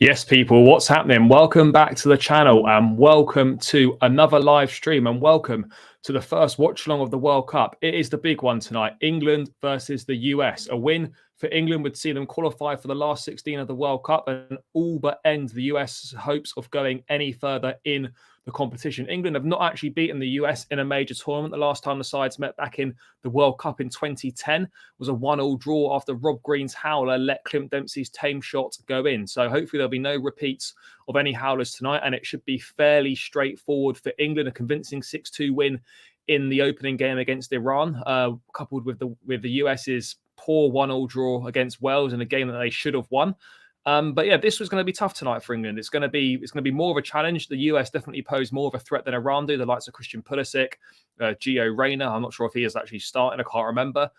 Yes, people, what's happening? Welcome back to the channel and welcome to another live stream and welcome to the first watch along of the World Cup. It is the big one tonight, England versus the US. A win for England would see them qualify for the last 16 of the World Cup and all but end the US hopes of going any further in the competition. England have not actually beaten the US in a major tournament. The last time the sides met back in the World Cup in 2010 was a 1-1 draw after Rob Green's howler let Clint Dempsey's tame shot go in. So hopefully there'll be no repeats of any howlers tonight, and it should be fairly straightforward for England. A convincing 6-2 win in the opening game against Iran, coupled with the US's poor 1-1 draw against Wales in a game that they should have won. But yeah, this was going to be tough tonight for England. It's going to be more of a challenge. The US definitely posed more of a threat than Iran do. The likes of Christian Pulisic, Gio Reyna. I'm not sure if he is actually starting. I can't remember.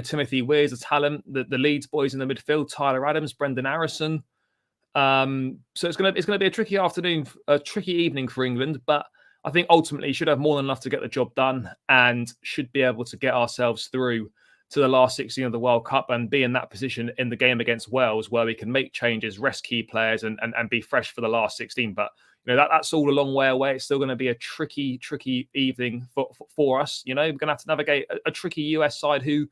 Timothy Weir's a talent. The Leeds boys in the midfield: Tyler Adams, Brendan Harrison. So it's gonna be a tricky afternoon, a tricky evening for England. But I think ultimately should have more than enough to get the job done and should be able to get ourselves through to the last 16 of the World Cup and be in that position in the game against Wales where we can make changes, rest key players, and be fresh for the last 16. But that's all a long way away. It's still going to be a tricky evening for us. We're going to have to navigate a tricky US side who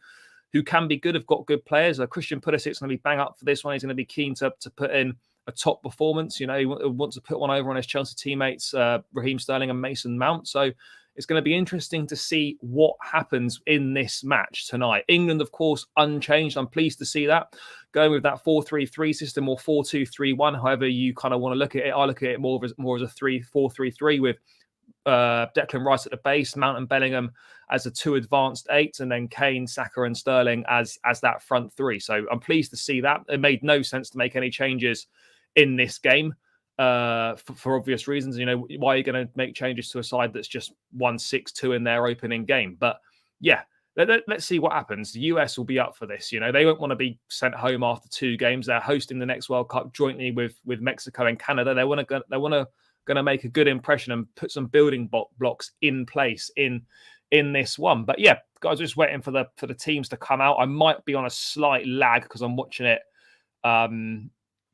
can be good, have got good players. Christian Pulisic's going to be bang up for this one. He's going to be keen to put in a top performance. He wants to put one over on his Chelsea teammates, Raheem Sterling and Mason Mount. So it's going to be interesting to see what happens in this match tonight. England, of course, unchanged. I'm pleased to see that. Going with that 4-3-3 system or 4-2-3-1, however you kind of want to look at it. I look at it more as a 3-4-3-3 with Declan Rice at the base, Mount and Bellingham as the two advanced eights, and then Kane, Saka and Sterling as that front three. So I'm pleased to see that. It made no sense to make any changes in this game. For obvious reasons. Why are you going to make changes to a side that's just 1-6-2 in their opening game? But yeah, let's see what happens. The US will be up for this. They won't want to be sent home after 2 games. They're hosting the next World Cup jointly with Mexico and Canada. They want to make a good impression and put some building blocks in place in this one. But yeah, guys, just waiting for the teams to come out. I might be on a slight lag because I'm watching it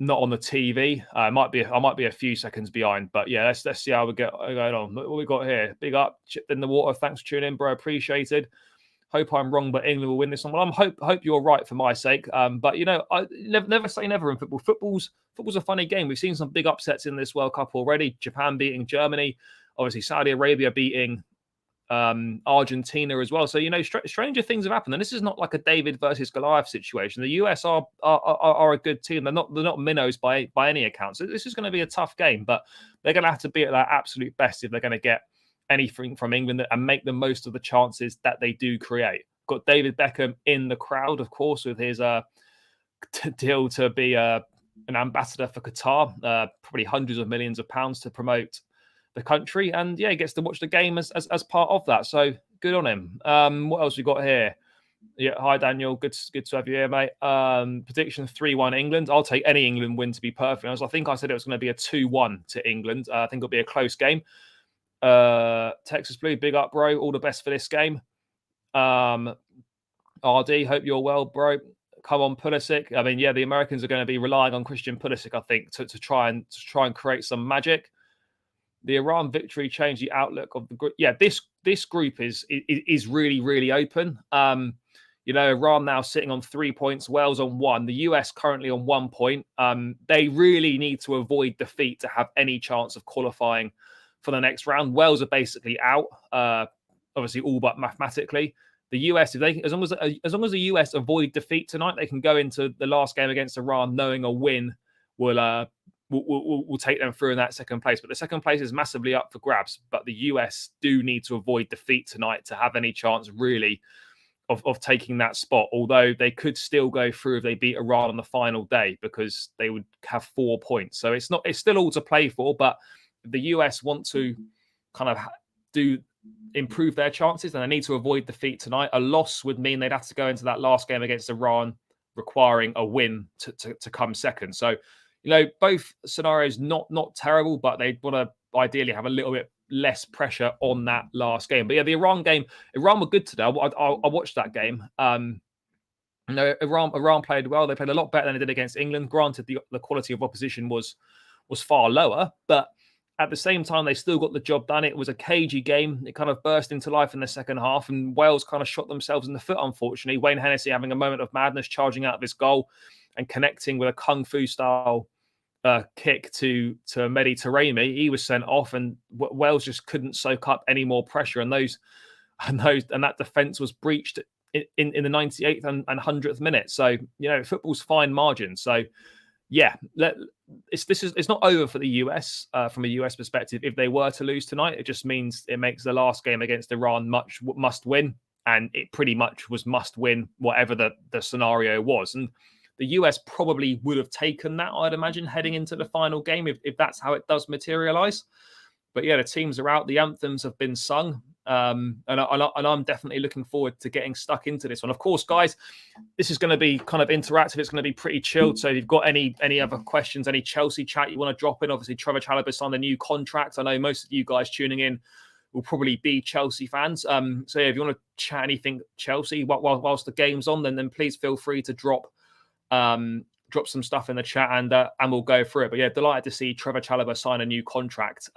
not on the TV. I might be a few seconds behind, but yeah, let's see how we get going on. What we got here? Big up, chipped in the water. Thanks for tuning in, bro. Appreciated. Hope I'm wrong, but England will win this one. Well, hope you're right for my sake. But I never say never in football. Football's a funny game. We've seen some big upsets in this World Cup already. Japan beating Germany, obviously Saudi Arabia beating Argentina as well. So stranger things have happened, and this is not like a David versus Goliath situation. The US are a good team. They're not minnows by any account. So this is going to be a tough game, but they're going to have to be at their absolute best if they're going to get anything from England and make the most of the chances that they do create. Got David Beckham in the crowd, of course, with his deal to be an ambassador for Qatar, probably hundreds of millions of pounds to promote the country, and yeah, he gets to watch the game as part of that. So good on him. What else we got here? Yeah, hi Daniel, good to have you here, mate. Prediction 3-1 England. I'll take any England win, to be perfect honest. I think I said it was going to be a 2-1 to England. I think it'll be a close game. Texas Blue, big up, bro. All the best for this game. RD, hope you're well, bro. Come on, Pulisic. I mean, yeah, the Americans are going to be relying on Christian Pulisic, I think, to try and create some magic. The Iran victory changed the outlook of the group. Yeah, this group is really, really open. Iran now sitting on 3 points, Wales on 1, the US currently on 1 point. They really need to avoid defeat to have any chance of qualifying for the next round. Wales are basically out, obviously all but mathematically. The US, as long as the US avoid defeat tonight, they can go into the last game against Iran knowing a win will take them through in that second place. But the second place is massively up for grabs. But the US do need to avoid defeat tonight to have any chance really of taking that spot. Although they could still go through if they beat Iran on the final day, because they would have 4 points. So it's still all to play for. But if the US want to kind of improve their chances, then they need to avoid defeat tonight. A loss would mean they'd have to go into that last game against Iran requiring a win to come second. So both scenarios not terrible, but they want to ideally have a little bit less pressure on that last game. But yeah, the Iran game, Iran were good today. I watched that game. Iran played well. They played a lot better than they did against England. Granted, the quality of opposition was far lower, but at the same time, they still got the job done. It was a cagey game. It kind of burst into life in the second half, and Wales kind of shot themselves in the foot, unfortunately. Wayne Hennessy having a moment of madness, charging out of his goal and connecting with a kung fu style kick to Mehdi Taremi. He was sent off, and Wales just couldn't soak up any more pressure. And that defence was breached in the 98th and 100th minute. So, football's fine margin. So, yeah, it's not over for the US from a US perspective. If they were to lose tonight, it just means it makes the last game against Iran must win, and it pretty much was must win whatever the scenario was. And the US probably would have taken that, I'd imagine, heading into the final game if that's how it does materialize. But yeah, the teams are out. The anthems have been sung. And I'm definitely looking forward to getting stuck into this one. Of course, guys, this is going to be kind of interactive. It's going to be pretty chilled. So if you've got any other questions, any Chelsea chat you want to drop in, obviously Trevor Chalobah signed a new contract. I know most of you guys tuning in will probably be Chelsea fans. So yeah, if you want to chat anything Chelsea whilst the game's on, then please feel free to drop some stuff in the chat and we'll go through it. But yeah, delighted to see Trevor Chalobah sign a new contract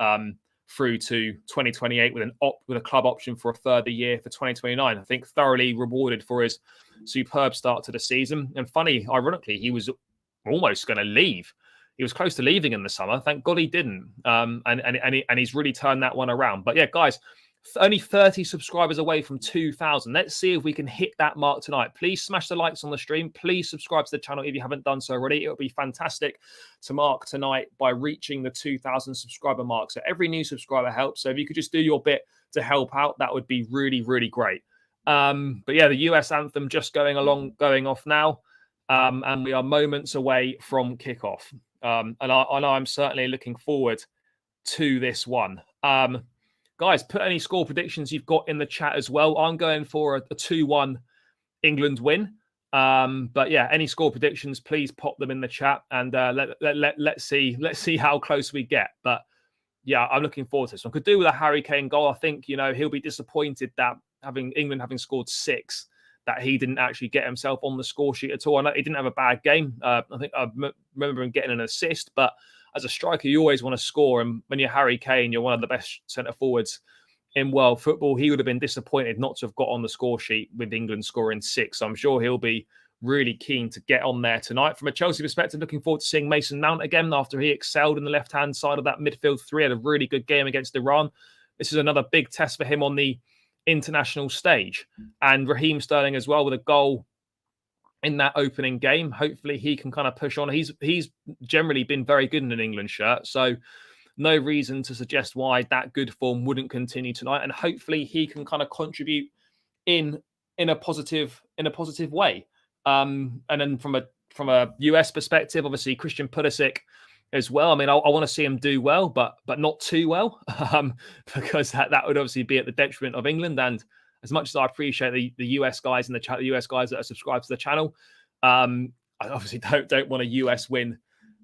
through to 2028 with a club option for a further year for 2029. I think thoroughly rewarded for his superb start to the season. And ironically, he was almost going to leave. He was close to leaving in the summer. Thank God he didn't. And he's really turned that one around. But yeah, guys, only 30 subscribers away from 2,000. Let's see if we can hit that mark tonight. Please smash the likes on the stream. Please subscribe to the channel if you haven't done so already. It would be fantastic to mark tonight by reaching the 2,000 subscriber mark. So every new subscriber helps. So if you could just do your bit to help out, that would be really, really great. But yeah, the US anthem just going off now. And we are moments away from kickoff. And I'm certainly looking forward to this one. Guys, put any score predictions you've got in the chat as well. I'm going for a 2-1 England win. But yeah, any score predictions, please pop them in the chat and let's see how close we get. But yeah, I'm looking forward to this one. Could do with a Harry Kane goal. I think he'll be disappointed that England having scored 6, that he didn't actually get himself on the score sheet at all. I know he didn't have a bad game. I think I remember him getting an assist, but as a striker, you always want to score. And when you're Harry Kane, you're one of the best centre forwards in world football. He would have been disappointed not to have got on the score sheet with England scoring 6. So I'm sure he'll be really keen to get on there tonight. From a Chelsea perspective, looking forward to seeing Mason Mount again after he excelled in the left-hand side of that midfield 3. Had a really good game against Iran. This is another big test for him on the international stage. And Raheem Sterling as well with a goal in that opening game. Hopefully he can kind of push on. He's generally been very good in an England shirt, so no reason to suggest why that good form wouldn't continue tonight. And hopefully he can kind of contribute in a positive way. And then from a US perspective, obviously Christian Pulisic as well. I mean, I want to see him do well, but not too well, because that would obviously be at the detriment of England. And as much as I appreciate the US guys in the chat, the US guys that are subscribed to the channel, I obviously don't want a US win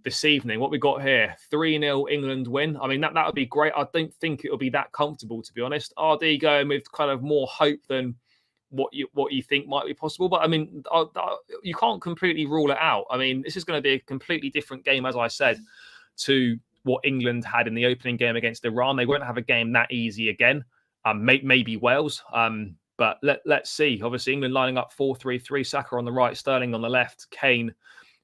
this evening. What we got here, 3-0 England win. I mean, that would be great. I don't think it'll be that comfortable, to be honest. RD going with kind of more hope than what you think might be possible. But I mean, you can't completely rule it out. I mean, this is going to be a completely different game, as I said, to what England had in the opening game against Iran. They won't have a game that easy again. Maybe Wales, but let's see. Obviously, England lining up 4-3-3, Saka on the right, Sterling on the left, Kane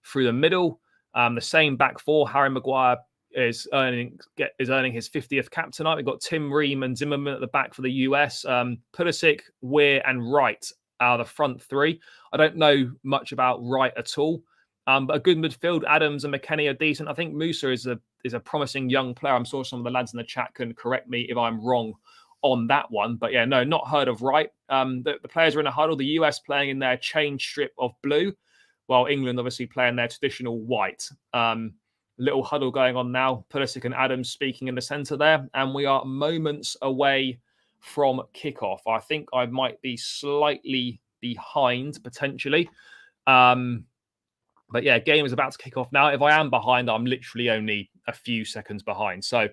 through the middle. The same back four. Harry Maguire is earning his 50th cap tonight. We've got Tim Ream and Zimmerman at the back for the US. Pulisic, Weir, and Wright are the front 3. I don't know much about Wright at all, but a good midfield. Adams and McKennie are decent. I think Musa is a promising young player. I'm sure some of the lads in the chat can correct me if I'm wrong on that one. But yeah, no, not heard of Wright. The players are in a huddle. The US playing in their change strip of blue, while England obviously playing their traditional white. Little huddle going on now. Pulisic and Adams speaking in the centre there. And we are moments away from kickoff. I think I might be slightly behind, potentially. But yeah, game is about to kick off now. If I am behind, I'm literally only a few seconds behind. So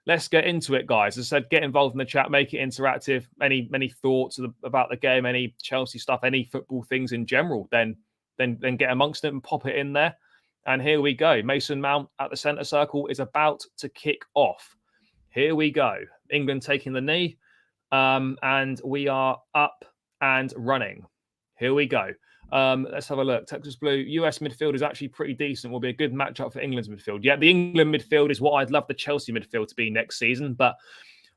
let's get into it, guys. As I said, get involved in the chat, make it interactive. Any thoughts about the game, any Chelsea stuff, any football things in general, then then get amongst it and pop it in there. And here we go. Mason Mount at the centre circle is about to kick off. Here we go. England taking the knee. And we are up and running. Here we go. Let's have a look. Texas Blue, US midfield is actually pretty decent. Will be a good matchup for England's midfield. Yeah, the England midfield is what I'd love the Chelsea midfield to be next season, but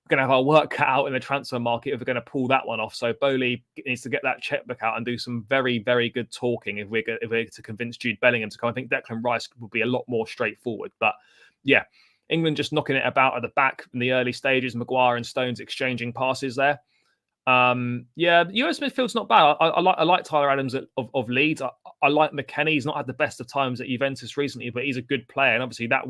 we're going to have our work cut out in the transfer market if we're going to pull that one off. So Bowley needs to get that checkbook out and do some very, very good talking if we're to convince Jude Bellingham to come. I think Declan Rice will be a lot more straightforward. But yeah, England just knocking it about at the back in the early stages. Maguire and Stones exchanging passes there. Yeah, the US midfield's not bad. I like Tyler Adams of Leeds. I like McKennie. He's not had the best of times at Juventus recently, but he's a good player. And obviously that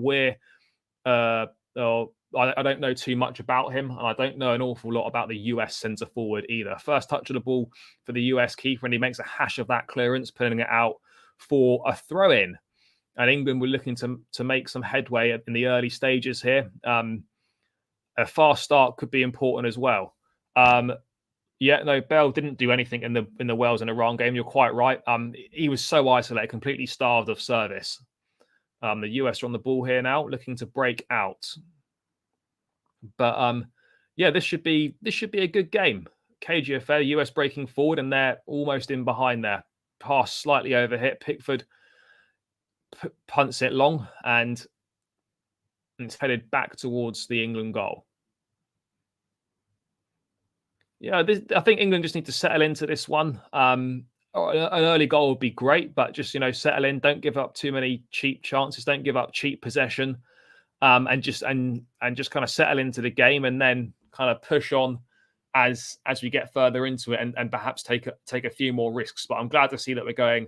I don't know too much about him, and I don't know an awful lot about the US centre forward either. First touch of the ball for the US keeper, and he makes a hash of that clearance, putting it out for a throw-in. And England were looking to make some headway in the early stages here. A fast start could be important as well. Yeah, no, Bell didn't do anything in the Wales and Iran game. You're quite right. He was so isolated, completely starved of service. The US are on the ball here now, looking to break out. But yeah, this should be a good game. Cagey affair, US breaking forward, and they're almost in behind there. Pass slightly overhit. Pickford punts it long, and it's headed back towards the England goal. Yeah, I think England just need to settle into this one. An early goal would be great, but just settle in. Don't give up too many cheap chances. Don't give up cheap possession. And just kind of settle into the game, and then kind of push on as we get further into it, and perhaps take a few more risks. But I'm glad to see that we're going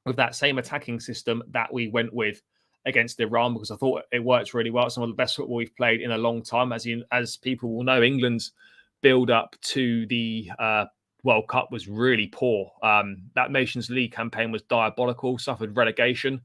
with that same attacking system that we went with against Iran, because I thought it worked really well. It's some of the best football we've played in a long time. As people will know, England's build up to the World Cup was really poor. That Nations League campaign was diabolical. Suffered relegation.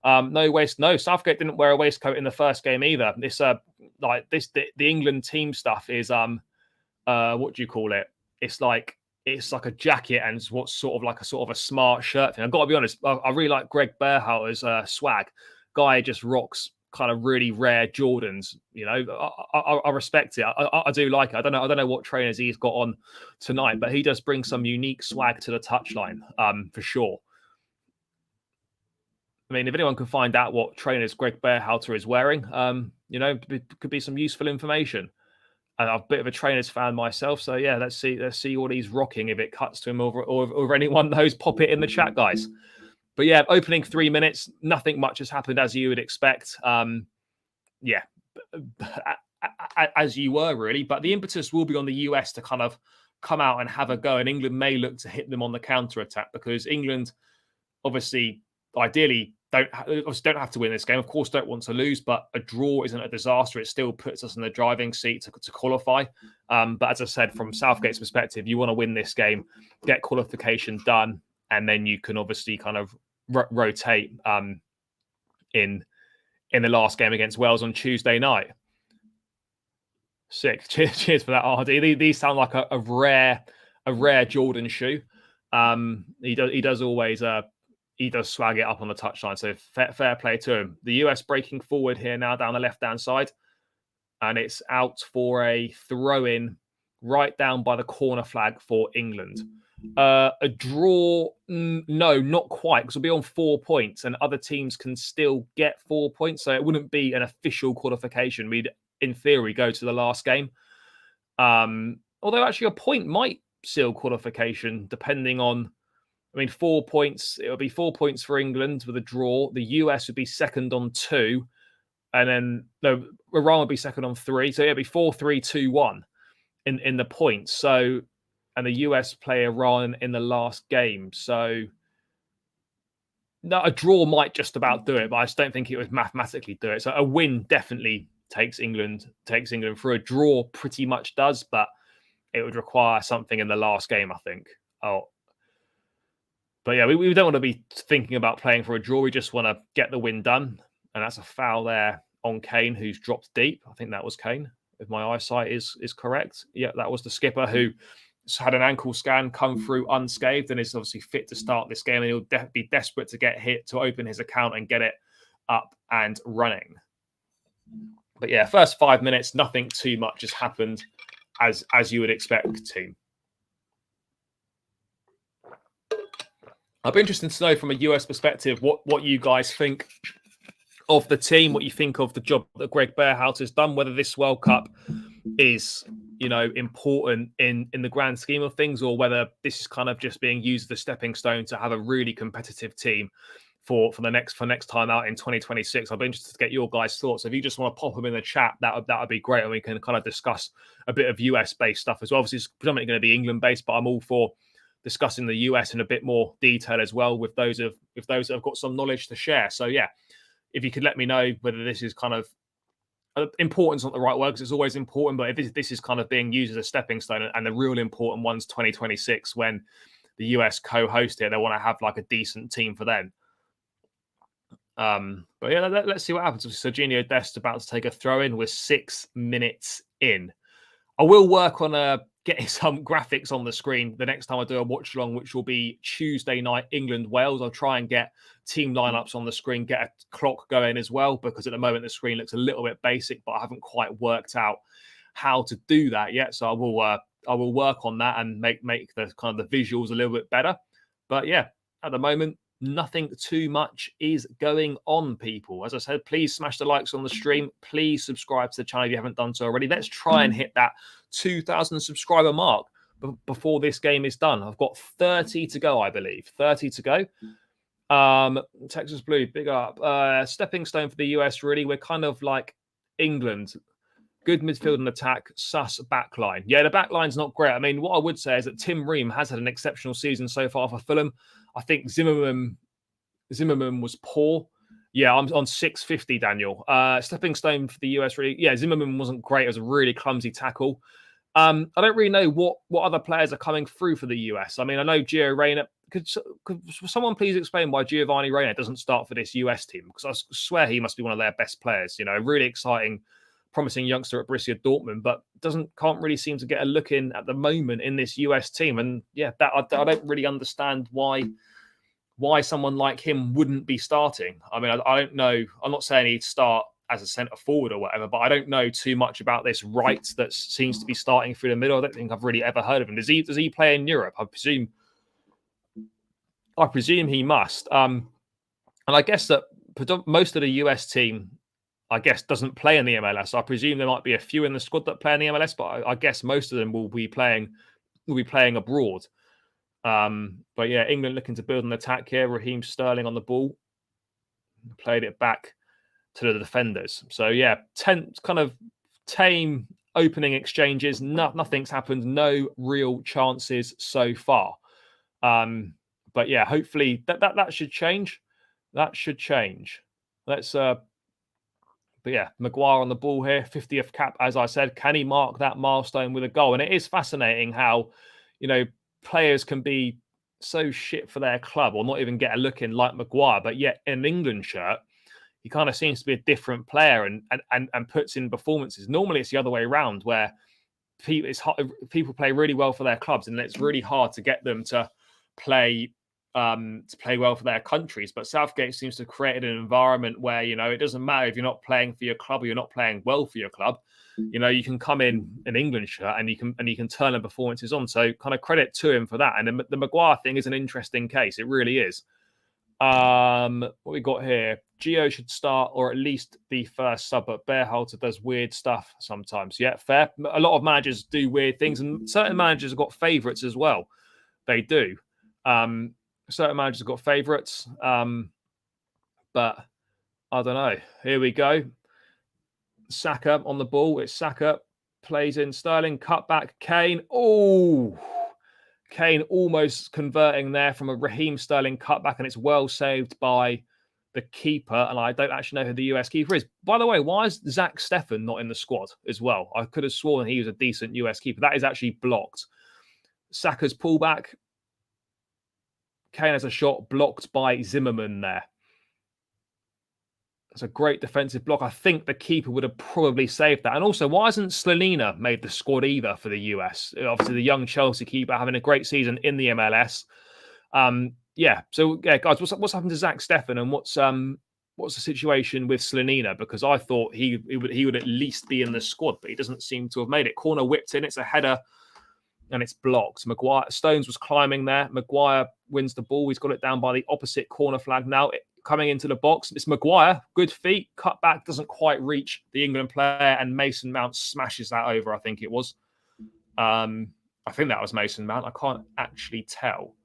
No, Southgate didn't wear a waistcoat in the first game either. The England team stuff is what do you call it? It's like a jacket and what's sort of a smart shirt thing. I've got to be honest, I really like Greg Berhalter's swag. Guy just rocks kind of really rare Jordans. I respect it. I do like it. I don't know what trainers he's got on tonight, but he does bring some unique swag to the touchline, for sure. I mean, if anyone can find out what trainers Greg Berhalter is wearing, it could be some useful information. And I'm a bit of a trainers fan myself, so yeah, let's see what he's rocking. If it cuts to him, or anyone knows, pop it in the chat, guys. But yeah, opening 3 minutes, nothing much has happened as you would expect. Yeah, as you were really, but the impetus will be on the US to kind of come out and have a go, and England may look to hit them on the counter attack, because England obviously ideally don't have to win this game. Of course, don't want to lose, but a draw isn't a disaster. It still puts us in the driving seat to qualify. But as I said, from Southgate's perspective, you want to win this game, get qualification done, and then you can obviously kind of rotate in the last game against Wales on Tuesday night. Sick. Cheers for that, RD. These sound like a rare Jordan shoe. He does always he does swag it up on the touchline. So fair play to him. The US breaking forward here now down the left-hand side. And it's out for a throw-in right down by the corner flag for England. A draw, no, not quite, because we'll be on 4 points and other teams can still get 4 points. So it wouldn't be an official qualification. We'd, in theory, go to the last game. Although actually a point might seal qualification depending on, 4 points. It would be 4 points for England with a draw. The US would be second on 2. And then Iran would be second on 3. So it'd be 4-3-2-1 in the points. So, and the US play Iran in the last game. So no, a draw might just about do it, but I just don't think it would mathematically do it. So a win definitely takes England through. A draw pretty much does, but it would require something in the last game, I think. But yeah, we don't want to be thinking about playing for a draw. We just want to get the win done. And that's a foul there on Kane, who's dropped deep. I think that was Kane, if my eyesight is correct. Yeah, that was the skipper who had an ankle scan, come through unscathed, and is obviously fit to start this game. And he'll be desperate to get hit to open his account and get it up and running. But yeah, first 5 minutes, nothing too much has happened as you would expect to. I'd be interested to know from a US perspective what you guys think of the team, what you think of the job that Greg Berhalter has done, whether this World Cup is, important in the grand scheme of things, or whether this is kind of just being used as a stepping stone to have a really competitive team for next time out in 2026. I'd be interested to get your guys' thoughts. If you just want to pop them in the chat, that would be great, and we can kind of discuss a bit of US based stuff as well. Obviously, it's predominantly going to be England based, but I'm all for discussing the US in a bit more detail as well with those that have got some knowledge to share. So yeah, if you could let me know whether this is kind of important's not the right word, because it's always important, but if this is kind of being used as a stepping stone, and the real important one's 2026 when the US co-host it, they want to have like a decent team for them. But yeah, let's see what happens. Serginho Dest about to take a throw in with 6 minutes in. I will work on getting some graphics on the screen the next time I do a watch along, which will be Tuesday night, England-Wales. I'll try and get team lineups on the screen, get a clock going as well, because at the moment the screen looks a little bit basic, but I haven't quite worked out how to do that yet. So I will work on that and make the kind of the visuals a little bit better. But yeah, at the moment, nothing too much is going on, people. As I said, please smash the likes on the stream. Please subscribe to the channel if you haven't done so already. Let's try and hit that 2,000 subscriber mark before this game is done. I've got 30 to go, I believe. 30 to go. Texas Blue, big up. Stepping stone for the US, really. We're kind of like England. Good midfield and attack, sus backline. Yeah, the backline's not great. I mean, what I would say is that Tim Ream has had an exceptional season so far for Fulham. I think Zimmerman was poor. Yeah, I'm on 650, Daniel. Stepping stone for the US, really. Yeah, Zimmerman wasn't great. It was a really clumsy tackle. I don't really know what other players are coming through for the US. I mean, I know Gio Reyna. Could someone please explain why Giovanni Reyna doesn't start for this US team? Because I swear he must be one of their best players. Really exciting, promising youngster at Borussia Dortmund, but can't really seem to get a look in at the moment in this US team. And yeah, that I don't really understand why someone like him wouldn't be starting. I mean, I don't know. I'm not saying he'd start as a centre forward or whatever, but I don't know too much about this Wright that seems to be starting through the middle. I don't think I've really ever heard of him. Does he play in Europe? I presume he must. And I guess that most of the US team, I guess, doesn't play in the MLS. I presume there might be a few in the squad that play in the MLS, but I guess most of them will be playing abroad. But yeah, England looking to build an attack here. Raheem Sterling on the ball, played it back to the defenders. So yeah, kind of tame opening exchanges. Nothing's happened. No real chances so far. But yeah, hopefully that should change. That should change. But yeah, Maguire on the ball here, 50th cap, as I said. Can he mark that milestone with a goal? And it is fascinating how, players can be so shit for their club or not even get a look in like Maguire, but yet in an England shirt, he kind of seems to be a different player and puts in performances. Normally it's the other way around, where people play really well for their clubs and it's really hard to get them to play well for their countries. But Southgate seems to have created an environment where, it doesn't matter if you're not playing for your club or you're not playing well for your club. You can come in an England shirt and you can turn the performances on. So kind of credit to him for that. And the Maguire thing is an interesting case. It really is. What we got here? Gio should start or at least be first sub, but Berhalter does weird stuff sometimes. Yeah, fair. A lot of managers do weird things, and certain managers have got favourites as well. They do. Certain managers have got favourites. But I don't know. Here we go. Saka on the ball. It's Saka. Plays in Sterling. Cut back. Kane. Oh, Kane almost converting there from a Raheem Sterling cutback, and it's well saved by the keeper. And I don't actually know who the US keeper is. By the way, why is Zach Steffen not in the squad as well? I could have sworn he was a decent US keeper. That is actually blocked. Saka's pullback. Kane has a shot blocked by Zimmerman there. It's a great defensive block. I think the keeper would have probably saved that. And also, why hasn't Slonina made the squad either for the US? Obviously, the young Chelsea keeper having a great season in the MLS. So guys, what's happened to Zach Steffen, and what's the situation with Slonina? Because I thought he would at least be in the squad, but he doesn't seem to have made it. Corner whipped in, it's a header, and it's blocked. Stones was climbing there. Maguire wins the ball. He's got it down by the opposite corner flag now. Coming into the box, it's Maguire. Good feet, cut back, doesn't quite reach the England player, and Mason Mount smashes that over. I think it was. I think that was Mason Mount. I can't actually tell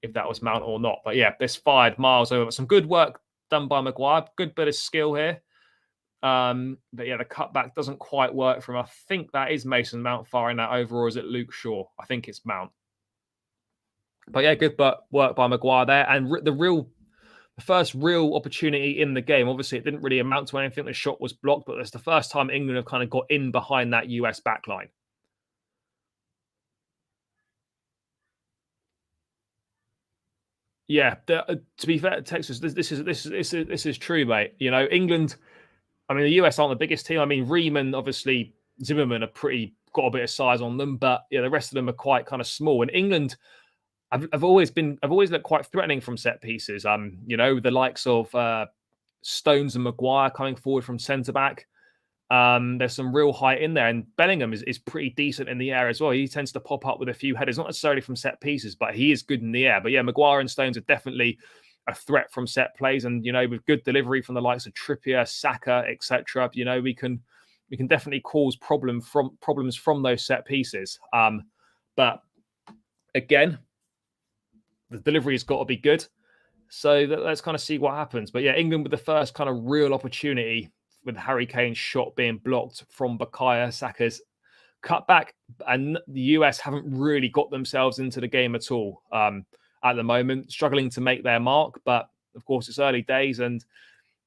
if that was Mount or not. But yeah, this fired miles over. Some good work done by Maguire. Good bit of skill here. But yeah, the cutback doesn't quite work for him. I think that is Mason Mount firing that over, or is it Luke Shaw? I think it's Mount. But yeah, good work by Maguire there. And the first real opportunity in the game. Obviously, it didn't really amount to anything. The shot was blocked, but it's the first time England have kind of got in behind that US backline. Yeah, to be fair, Texas, this is true, mate. You know, England. I mean, the US aren't the biggest team. I mean, Riemann, obviously, Zimmerman are got a bit of size on them, but yeah, the rest of them are quite kind of small. And England, I've always looked quite threatening from set pieces. The likes of Stones and Maguire coming forward from centre back. There's some real height in there, and Bellingham is pretty decent in the air as well. He tends to pop up with a few headers, not necessarily from set pieces, but he is good in the air. But yeah, Maguire and Stones are definitely a threat from set plays, and with good delivery from the likes of Trippier, Saka, etc. We can definitely cause problems from those set pieces. But again, the delivery has got to be good. So let's kind of see what happens. But yeah, England with the first kind of real opportunity, with Harry Kane's shot being blocked from Bukayo Saka's cutback, and the US haven't really got themselves into the game at all at the moment, struggling to make their mark. But of course, it's early days, and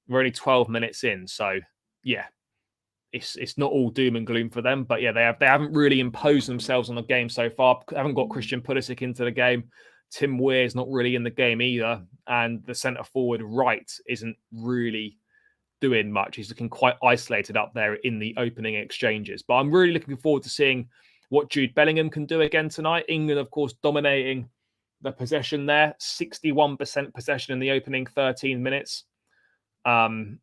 we're only 12 minutes in. So yeah, it's not all doom and gloom for them. But yeah, they haven't really imposed themselves on the game so far. Haven't got Christian Pulisic into the game. Tim Weir's not really in the game either, and the centre forward Wright isn't really doing much. He's looking quite isolated up there in the opening exchanges. But I'm really looking forward to seeing what Jude Bellingham can do again tonight. England, of course, dominating the possession there. 61% possession in the opening 13 minutes. It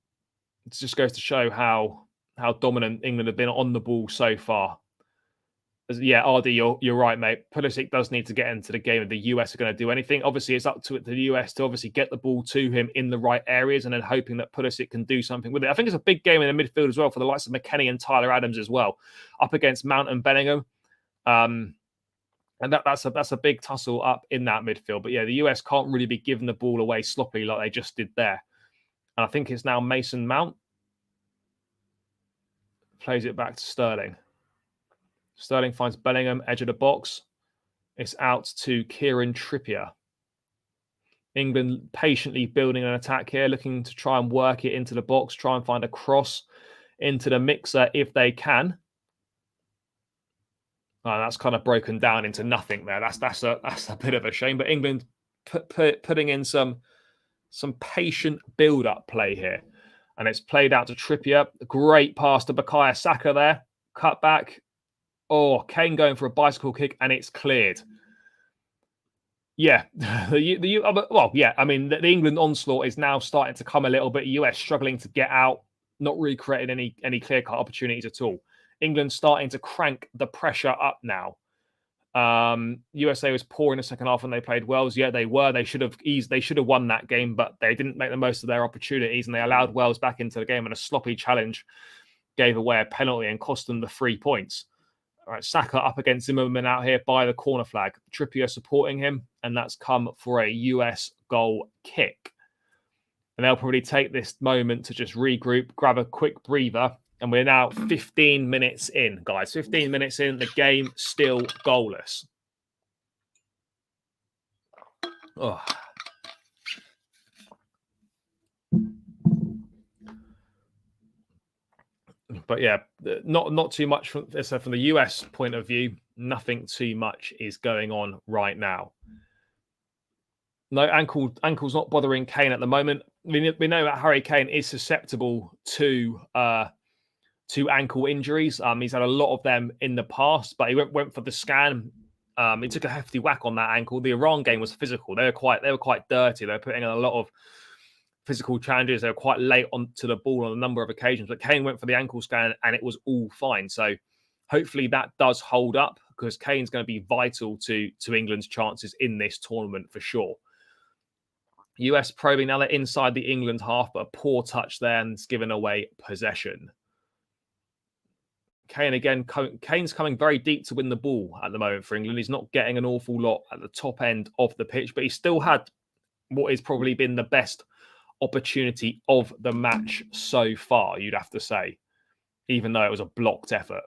just goes to show how dominant England have been on the ball so far. Yeah, RD, you're right, mate. Pulisic does need to get into the game if the US are going to do anything. Obviously, it's up to the US to obviously get the ball to him in the right areas, and then hoping that Pulisic can do something with it. I think it's a big game in the midfield as well for the likes of McKennie and Tyler Adams as well, up against Mount and Bellingham. And that's a big tussle up in that midfield. But yeah, the US can't really be giving the ball away sloppily like they just did there. And I think it's now Mason Mount. Plays it back to Sterling. Sterling finds Bellingham, edge of the box. It's out to Kieran Trippier. England patiently building an attack here, looking to try and work it into the box, try and find a cross into the mixer if they can. Oh, that's kind of broken down into nothing there. That's a bit of a shame. But England putting in some patient build-up play here. And it's played out to Trippier. Great pass to Bukayo Saka there. Cut back. Oh, Kane going for a bicycle kick, and it's cleared. Yeah, I mean, the England onslaught is now starting to come a little bit. US struggling to get out, not really creating any clear-cut opportunities at all. England starting to crank the pressure up now. USA was poor in the second half when they played Wales. Yeah, they were. They should have won that game, but they didn't make the most of their opportunities, and they allowed Wales back into the game, and a sloppy challenge gave away a penalty and cost them the 3 points. All right, Saka up against Zimmerman out here by the corner flag. Trippier supporting him, and that's come for a US goal kick. And they'll probably take this moment to just regroup, grab a quick breather, and we're now 15 minutes in, guys. 15 minutes in, the game still goalless. Oh. But yeah, not too much from the US point of view. Nothing too much is going on right now. No, ankle's not bothering Kane at the moment. we know that Harry Kane is susceptible to ankle injuries. He's had a lot of them in the past, but he went for the scan. He took a hefty whack on that ankle. The Iran game was physical. They were quite dirty. They were putting in a lot of physical challenges. They were quite late onto the ball on a number of occasions. But Kane went for the ankle scan and it was all fine. So hopefully that does hold up, because Kane's going to be vital to England's chances in this tournament for sure. US probing, now they're inside the England half, but a poor touch there and it's given away possession. Kane again. Kane's coming very deep to win the ball at the moment for England. He's not getting an awful lot at the top end of the pitch, but he still had what has probably been the best opportunity of the match so far, you'd have to say, even though it was a blocked effort.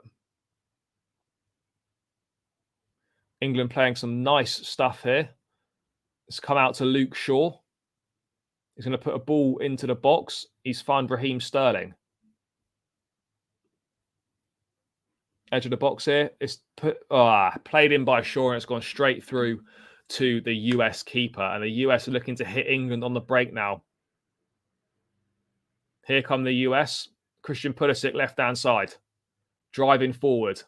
England playing some nice stuff here. It's come out to Luke Shaw. He's going to put a ball into the box. He's found Raheem Sterling. Edge of the box here. It's played in by Shaw and it's gone straight through to the US keeper. And the US are looking to hit England on the break now. Here come the US. Christian Pulisic, left-hand side. Driving forward.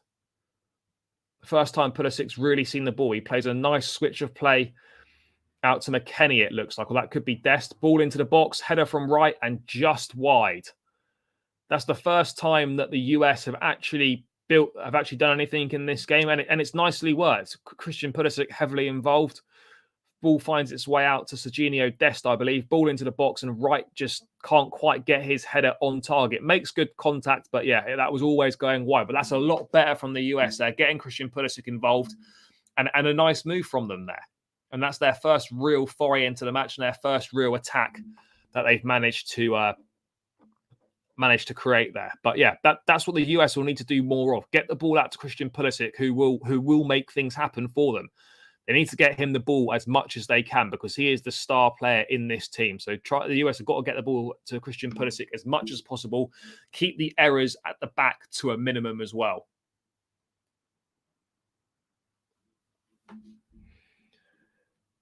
First time Pulisic's really seen the ball. He plays a nice switch of play out to McKennie, it looks like. Well, that could be Dest. Ball into the box. Header from right and just wide. That's the first time that the US have actually done anything in this game, and it's nicely worked. Christian Pulisic heavily involved. Ball finds its way out to Serginho Dest, I believe. Ball into the box, and Wright just can't quite get his header on target. Makes good contact, but yeah, that was always going wide. But that's a lot better from the US there, getting Christian Pulisic involved, and a nice move from them there. And that's their first real foray into the match and their first real attack that they've managed to create there. But yeah, that's what the US will need to do more of. Get the ball out to Christian Pulisic, who will make things happen for them. They need to get him the ball as much as they can, because he is the star player in this team. So the US have got to get the ball to Christian Pulisic as much as possible. Keep the errors at the back to a minimum as well.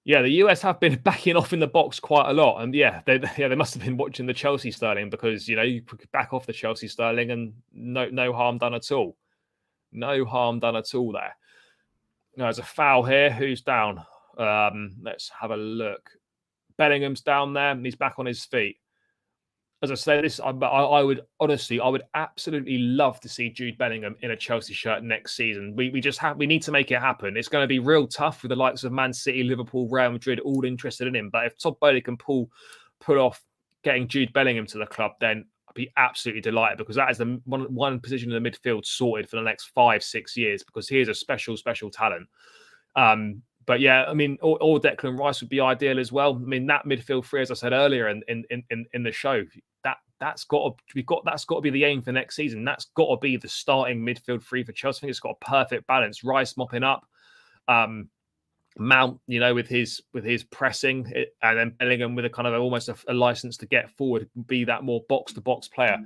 Yeah, the US have been backing off in the box quite a lot. And yeah, they must have been watching the Chelsea Sterling, because, you know, you could back off the Chelsea Sterling and no harm done at all. No harm done at all there. No, there's a foul here. Who's down? Let's have a look. Bellingham's down there and he's back on his feet. As I say this, I would absolutely love to see Jude Bellingham in a Chelsea shirt next season. We need to make it happen. It's going to be real tough with the likes of Man City, Liverpool, Real Madrid all interested in him. But if Todd Boehly can pull off getting Jude Bellingham to the club, then I'd be absolutely delighted, because that is the one position in the midfield sorted for the next 5-6 years, because he is a special talent. But yeah, I mean, or Declan Rice would be ideal as well. I mean, that midfield three, as I said earlier in the show, that's got to be the aim for next season. That's got to be the starting midfield three for Chelsea. I think it's got a perfect balance. Rice mopping up, Mount, you know, with his pressing, and then Bellingham with a kind of almost a license to get forward, be that more box to box player.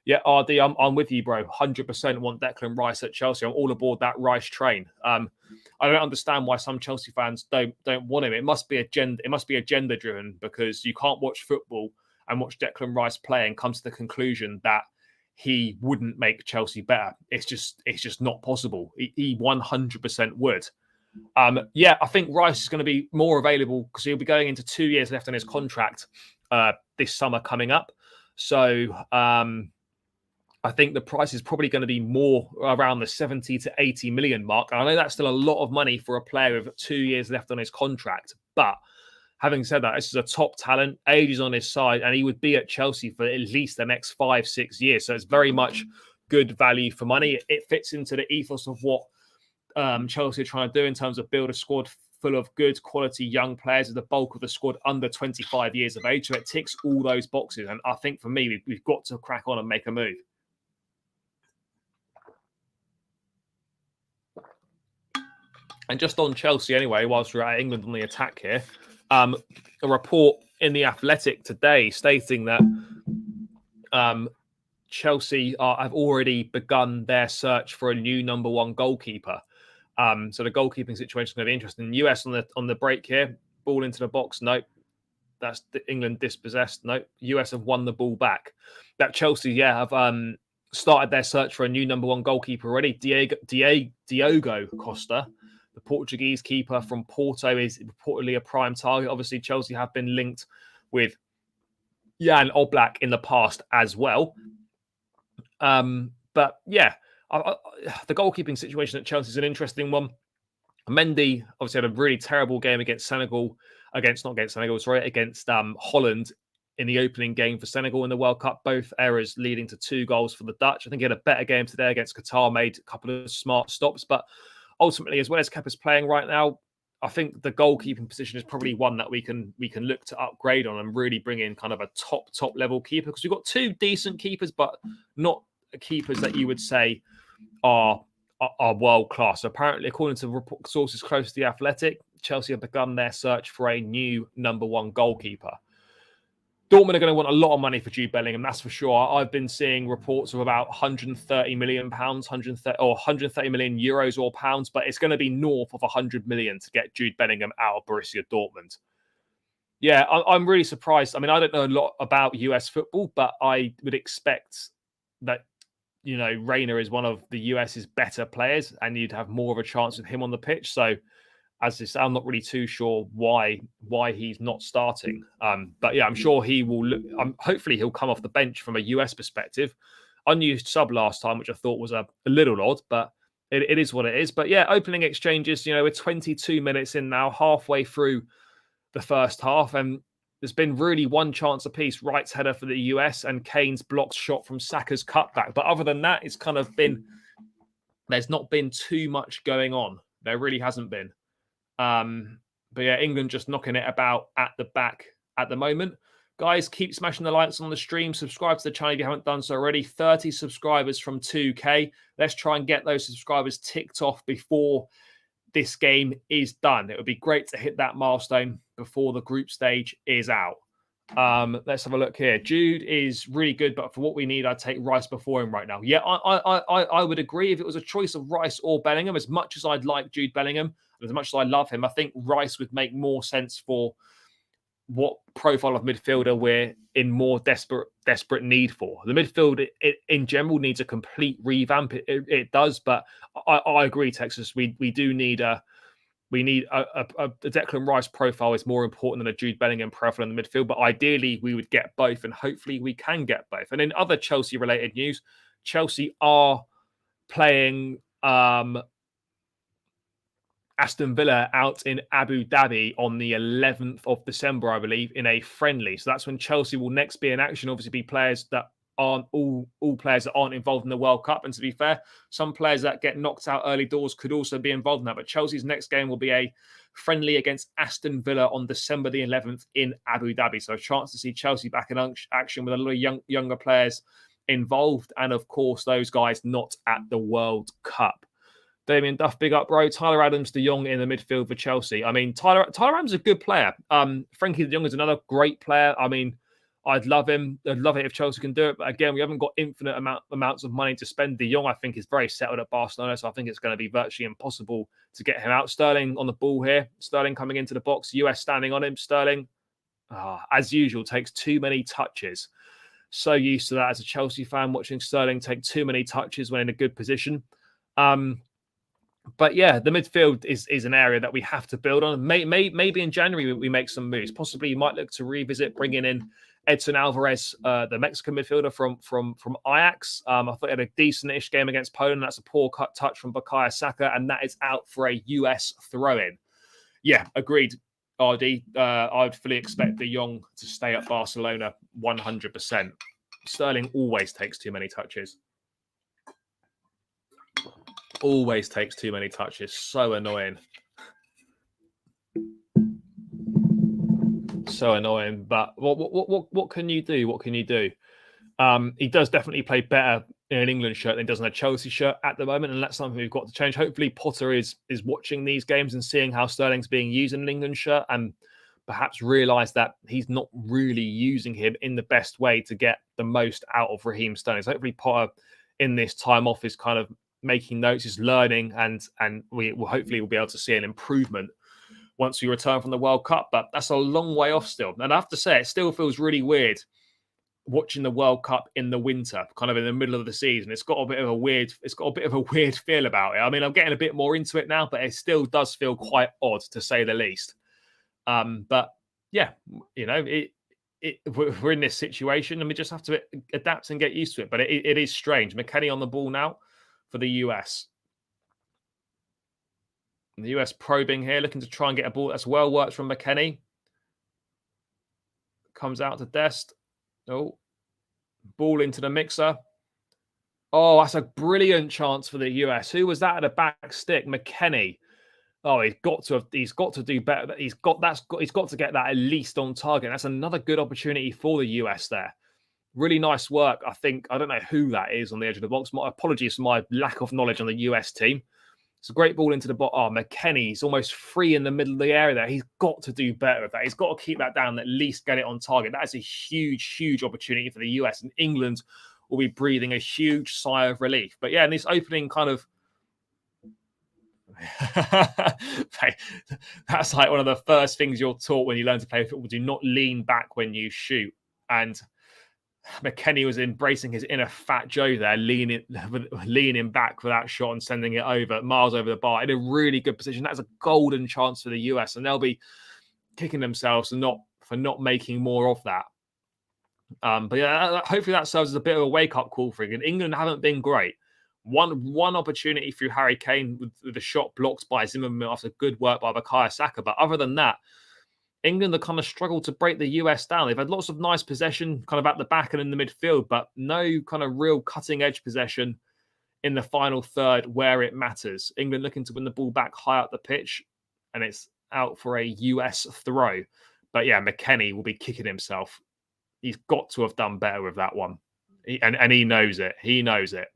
Yeah, RD, I'm with you, bro. 100% want Declan Rice at Chelsea. I'm all aboard that Rice train. I don't understand why some Chelsea fans don't want him. It must be agenda driven, because you can't watch football and watch Declan Rice play and come to the conclusion that he wouldn't make Chelsea better. It's just not possible. He 100% would. Yeah, I think Rice is going to be more available, because he'll be going into 2 years left on his contract this summer coming up. So I think the price is probably going to be more around the 70 to 80 million mark. And I know that's still a lot of money for a player with 2 years left on his contract. But having said that, this is a top talent, age is on his side, and he would be at Chelsea for at least the next 5-6 years. So it's very much good value for money. It fits into the ethos of what Chelsea are trying to do in terms of build a squad full of good quality young players, with the bulk of the squad under 25 years of age. So it ticks all those boxes. And I think for me, we've got to crack on and make a move. And just on Chelsea anyway, whilst we're at England on the attack here, a report in The Athletic today stating that Chelsea have already begun their search for a new number one goalkeeper. So the goalkeeping situation is going to be interesting. US on the break here, ball into the box. Nope, That's England dispossessed. No, US have won the ball back. That Chelsea, have started their search for a new number one goalkeeper already. Diogo Costa, the Portuguese keeper from Porto, is reportedly a prime target. Obviously, Chelsea have been linked with Jan Oblak in the past as well. But yeah, the goalkeeping situation at Chelsea is an interesting one. Mendy obviously had a really terrible game against Holland in the opening game for Senegal in the World Cup. Both errors leading to 2 goals for the Dutch. I think he had a better game today against Qatar, made a couple of smart stops. But ultimately, as well as Kepa's playing right now, I think the goalkeeping position is probably one that we can look to upgrade on and really bring in kind of a top level keeper, because we've got 2 decent keepers, but not keepers that you would say are world class. So apparently, according to sources close to the Athletic, Chelsea have begun their search for a new number one goalkeeper. Dortmund are going to want a lot of money for Jude Bellingham, that's for sure. I've been seeing reports of about £130 million, 130 million euros or pounds, but it's going to be north of 100 million to get Jude Bellingham out of Borussia Dortmund. Yeah, I'm really surprised. I mean, I don't know a lot about US football, but I would expect that, Reina is one of the US's better players, and you'd have more of a chance with him on the pitch. So, as I say, I'm not really too sure why he's not starting. But yeah, I'm sure he will look. Hopefully, he'll come off the bench from a US perspective. Unused sub last time, which I thought was a little odd, but it is what it is. But yeah, opening exchanges. We're 22 minutes in now, halfway through the first half, and there's been really one chance apiece. Wright's header for the US and Kane's blocked shot from Saka's cutback. But other than that, it's kind of been, there's not been too much going on. There really hasn't been. But yeah, England just knocking it about at the back at the moment. Guys, keep smashing the likes on the stream. Subscribe to the channel if you haven't done so already. 30 subscribers from 2K. Let's try and get those subscribers ticked off before this game is done. It would be great to hit that milestone before the group stage is out. Let's have a look here. Jude is really good, but for what we need, I'd take Rice before him right now. Yeah, I would agree. If it was a choice of Rice or Bellingham, as much as I'd like Jude Bellingham, and as much as I love him, I think Rice would make more sense for what profile of midfielder we're in more desperate need for. The midfield in general needs a complete revamp. It does, but I agree, Texas. We do need a Declan Rice profile is more important than a Jude Bellingham profile in the midfield. But ideally, we would get both, and hopefully we can get both. And in other Chelsea-related news, Chelsea are playing Aston Villa out in Abu Dhabi on the 11th of December, I believe, in a friendly. So that's when Chelsea will next be in action. Obviously, be players that aren't all players that aren't involved in the World Cup. And to be fair, some players that get knocked out early doors could also be involved in that. But Chelsea's next game will be a friendly against Aston Villa on December the 11th in Abu Dhabi. So a chance to see Chelsea back in action with a lot of younger players involved. And of course, those guys not at the World Cup. Damien Duff, big up, bro. Tyler Adams, De Jong in the midfield for Chelsea. I mean, Tyler Adams is a good player. Frankie De Jong is another great player. I mean, I'd love him. I'd love it if Chelsea can do it. But again, we haven't got infinite amounts of money to spend. De Jong, I think, is very settled at Barcelona, so I think it's going to be virtually impossible to get him out. Sterling on the ball here. Sterling coming into the box. US standing on him. Sterling, as usual, takes too many touches. So used to that as a Chelsea fan, watching Sterling take too many touches when in a good position. But yeah, the midfield is an area that we have to build on. Maybe in January we make some moves. Possibly you might look to revisit bringing in Edson Alvarez, the Mexican midfielder from Ajax. I thought he had a decent-ish game against Poland. That's a poor cut touch from Bukayo Saka, and that is out for a US throw-in. Yeah, agreed, RD. I'd fully expect De Jong to stay at Barcelona 100%. Sterling always takes too many touches. Always takes too many touches. So annoying. So annoying. But what can you do? What can you do? He does definitely play better in an England shirt than he does in a Chelsea shirt at the moment, and that's something we've got to change. Hopefully Potter is watching these games and seeing how Sterling's being used in an England shirt, and perhaps realise that he's not really using him in the best way to get the most out of Raheem Sterling. So hopefully Potter in this time off is kind of making notes, is learning, and we will hopefully we'll be able to see an improvement once we return from the World Cup. But that's a long way off still. And I have to say, it still feels really weird watching the World Cup in the winter, kind of in the middle of the season. It's got a bit of a weird feel about it. I mean, I'm getting a bit more into it now, but it still does feel quite odd, to say the least. But yeah, we're in this situation and we just have to adapt and get used to it. But it is strange. McKennie on the ball now for the US. And the US probing here, looking to try and get a ball. That's well worked from McKennie. Comes out to Dest. Oh, ball into the mixer. Oh, that's a brilliant chance for the US. Who was that at the back stick? McKennie. Oh, he's got to do better. He's got to get that at least on target. That's another good opportunity for the US there. Really nice work. I don't know who that is on the edge of the box. My apologies for my lack of knowledge on the US team. It's a great ball into the bottom. Oh, McKennie's almost free in the middle of the area there. He's got to do better with that. He's got to keep that down and at least get it on target. That is a huge, huge opportunity for the US, and England will be breathing a huge sigh of relief. But yeah, in this opening kind of that's like one of the first things you're taught when you learn to play football. Do not lean back when you shoot. And McKennie was embracing his inner Fat Joe there, leaning back for that shot and sending it over miles over the bar in a really good position. That's a golden chance for the US, and they'll be kicking themselves for not making more of that. But yeah, hopefully that serves as a bit of a wake-up call for England. England haven't been great. One opportunity through Harry Kane with the shot blocked by Zimmerman after good work by Bukayo Saka. But other than that, England have kind of struggled to break the US down. They've had lots of nice possession kind of at the back and in the midfield, but no kind of real cutting-edge possession in the final third where it matters. England looking to win the ball back high up the pitch, and it's out for a US throw. But yeah, McKennie will be kicking himself. He's got to have done better with that one. And he knows it. He knows it.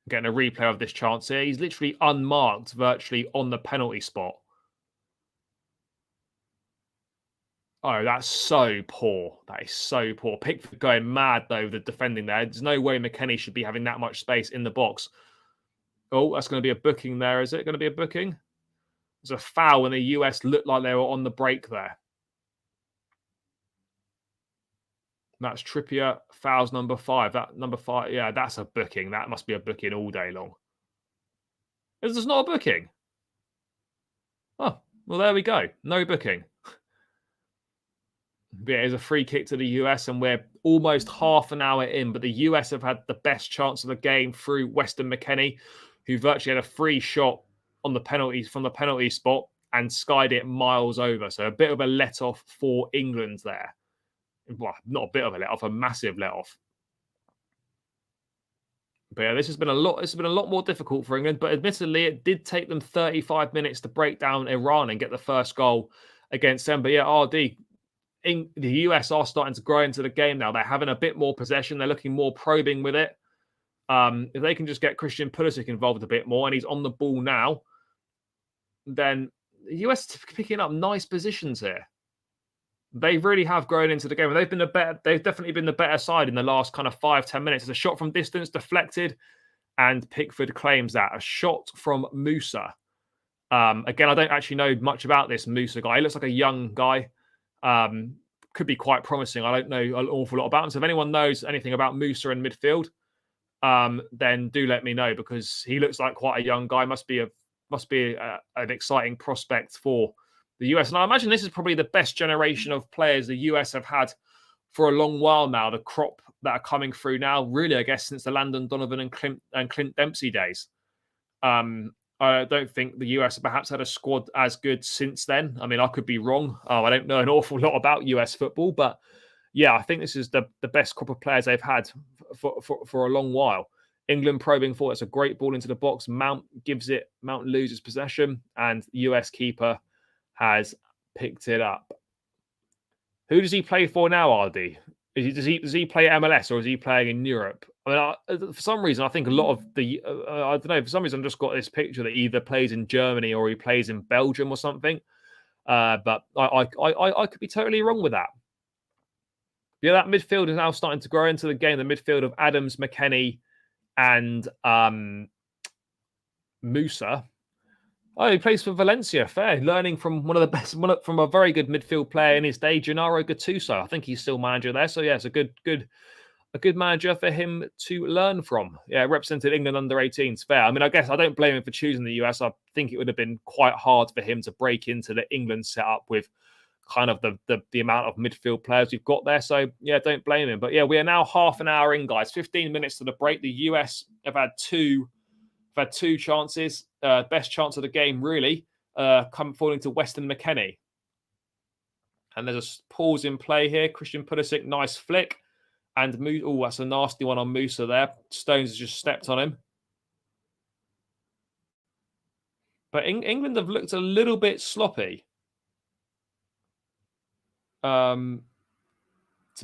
Getting a replay of this chance here. He's literally unmarked virtually on the penalty spot. Oh, that's so poor. That is so poor. Pickford going mad, though, the defending there. There's no way McKennie should be having that much space in the box. Oh, that's going to be a booking there, is it? Going to be a booking? There's a foul when the US looked like they were on the break there. That's Trippier, fouls number 5. That number 5, yeah, that's a booking. That must be a booking all day long. Is this not a booking? Oh, well, there we go. No booking. But it is a free kick to the US, and we're almost half an hour in, but the US have had the best chance of the game through Weston McKennie, who virtually had a free shot on the penalties from the penalty spot and skied it miles over. So a bit of a let-off for England there. Well, not a bit of a let-off, a massive let-off. But yeah, this has been a lot more difficult for England. But admittedly, it did take them 35 minutes to break down Iran and get the first goal against them. But yeah, RD, the US are starting to grow into the game now. They're having a bit more possession. They're looking more probing with it. If they can just get Christian Pulisic involved a bit more, and he's on the ball now, then the US is picking up nice positions here. They really have grown into the game. They've definitely been the better side in the last kind of 5-10 minutes. It's a shot from distance, deflected, and Pickford claims that. A shot from Musa. Again, I don't actually know much about this Musa guy. He looks like a young guy. Could be quite promising. I don't know an awful lot about him. So if anyone knows anything about Musa in midfield, then do let me know, because he looks like quite a young guy. Must be an exciting prospect for the US. And I imagine this is probably the best generation of players the US have had for a long while now. The crop that are coming through now, really, I guess, since the Landon Donovan and Clint Dempsey days. I don't think the US have perhaps had a squad as good since then. I mean, I could be wrong. I don't know an awful lot about US football, but yeah, I think this is the best crop of players they've had for a long while. England probing forward. It's a great ball into the box. Mount loses possession, and the US keeper has picked it up. Who does he play for now, RD? Does he play MLS, or is he playing in Europe? I mean, for some reason, I think a lot of the I don't know. For some reason, I've just got this picture that he either plays in Germany or he plays in Belgium or something. But I could be totally wrong with that. Yeah, that midfield is now starting to grow into the game. The midfield of Adams, McKennie, and Musa. Oh, he plays for Valencia. Fair, learning from one of the best, from a very good midfield player in his day, Gennaro Gattuso. I think he's still manager there. So yeah, it's a good manager for him to learn from. Yeah, represented England under 18s. Fair. I mean, I guess I don't blame him for choosing the US. I think it would have been quite hard for him to break into the England setup with kind of the amount of midfield players we've got there. So yeah, don't blame him. But yeah, we are now half an hour in, guys. 15 minutes to the break. The US have had two chances. Best chance of the game, really, falling to Weston McKennie. And there's a pause in play here. Christian Pulisic, nice flick. And that's a nasty one on Musa there. Stones has just stepped on him. But England have looked a little bit sloppy, to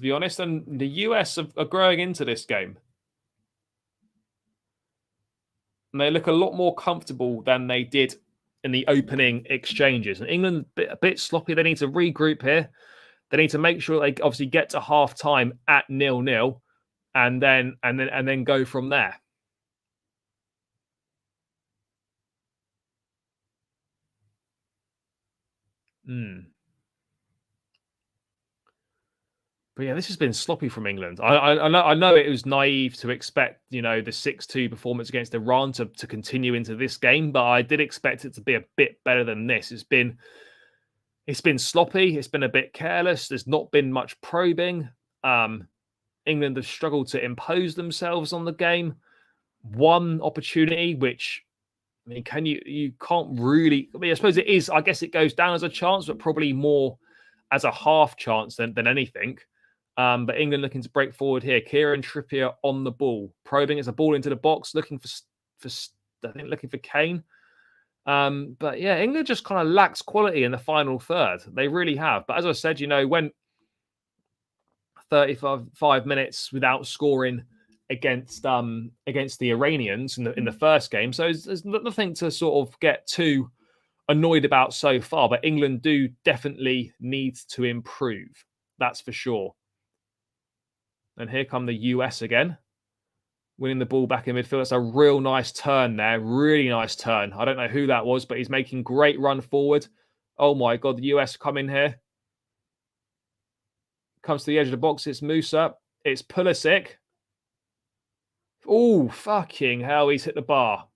be honest. And the US are growing into this game. And they look a lot more comfortable than they did in the opening exchanges. And England a bit sloppy. They need to regroup here. They need to make sure they obviously get to half time at 0-0 and then go from there. But yeah, this has been sloppy from England. I know it was naive to expect, the 6-2 performance against Iran to continue into this game, but I did expect it to be a bit better than this. It's been sloppy. It's been a bit careless. There's not been much probing. England have struggled to impose themselves on the game. One opportunity, which I mean, you can't really. I mean, I suppose it is. I guess it goes down as a chance, but probably more as a half chance than anything. But England looking to break forward here. Kieran Trippier on the ball, probing as a ball into the box, looking for Kane. But yeah, England just kind of lacks quality in the final third. They really have. But as I said, went 35 minutes without scoring against the Iranians in the first game. So there's nothing to sort of get too annoyed about so far. But England do definitely need to improve. That's for sure. And here come the US again, winning the ball back in midfield. That's a real nice turn there. Really nice turn. I don't know who that was, but he's making great run forward. Oh my God, the US come in here. Comes to the edge of the box. It's Musa. It's Pulisic. Oh, fucking hell. He's hit the bar.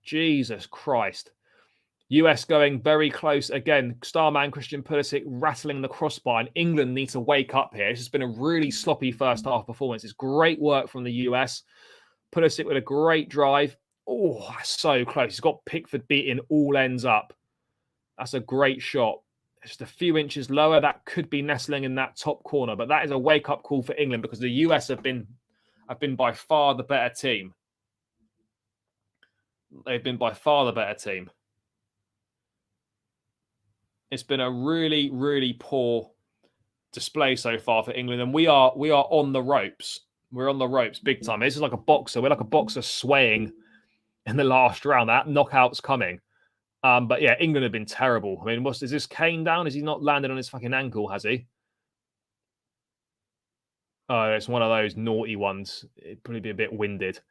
Jesus Christ. US going very close again. Starman Christian Pulisic rattling the crossbar. And England need to wake up here. It's just been a really sloppy first half performance. It's great work from the US. Pulisic with a great drive. Oh, that's so close. He's got Pickford beating all ends up. That's a great shot. Just a few inches lower. That could be nestling in that top corner. But that is a wake-up call for England because the US have been by far the better team. They've been by far the better team. It's been a really, really poor display so far for England, and we are on the ropes. We're on the ropes big time. This is like a boxer. We're like a boxer swaying in the last round. That knockout's coming. But yeah, England have been terrible. I mean, is this Kane down? Has he not landed on his fucking ankle? Has he? Oh, it's one of those naughty ones. It'd probably be a bit winded.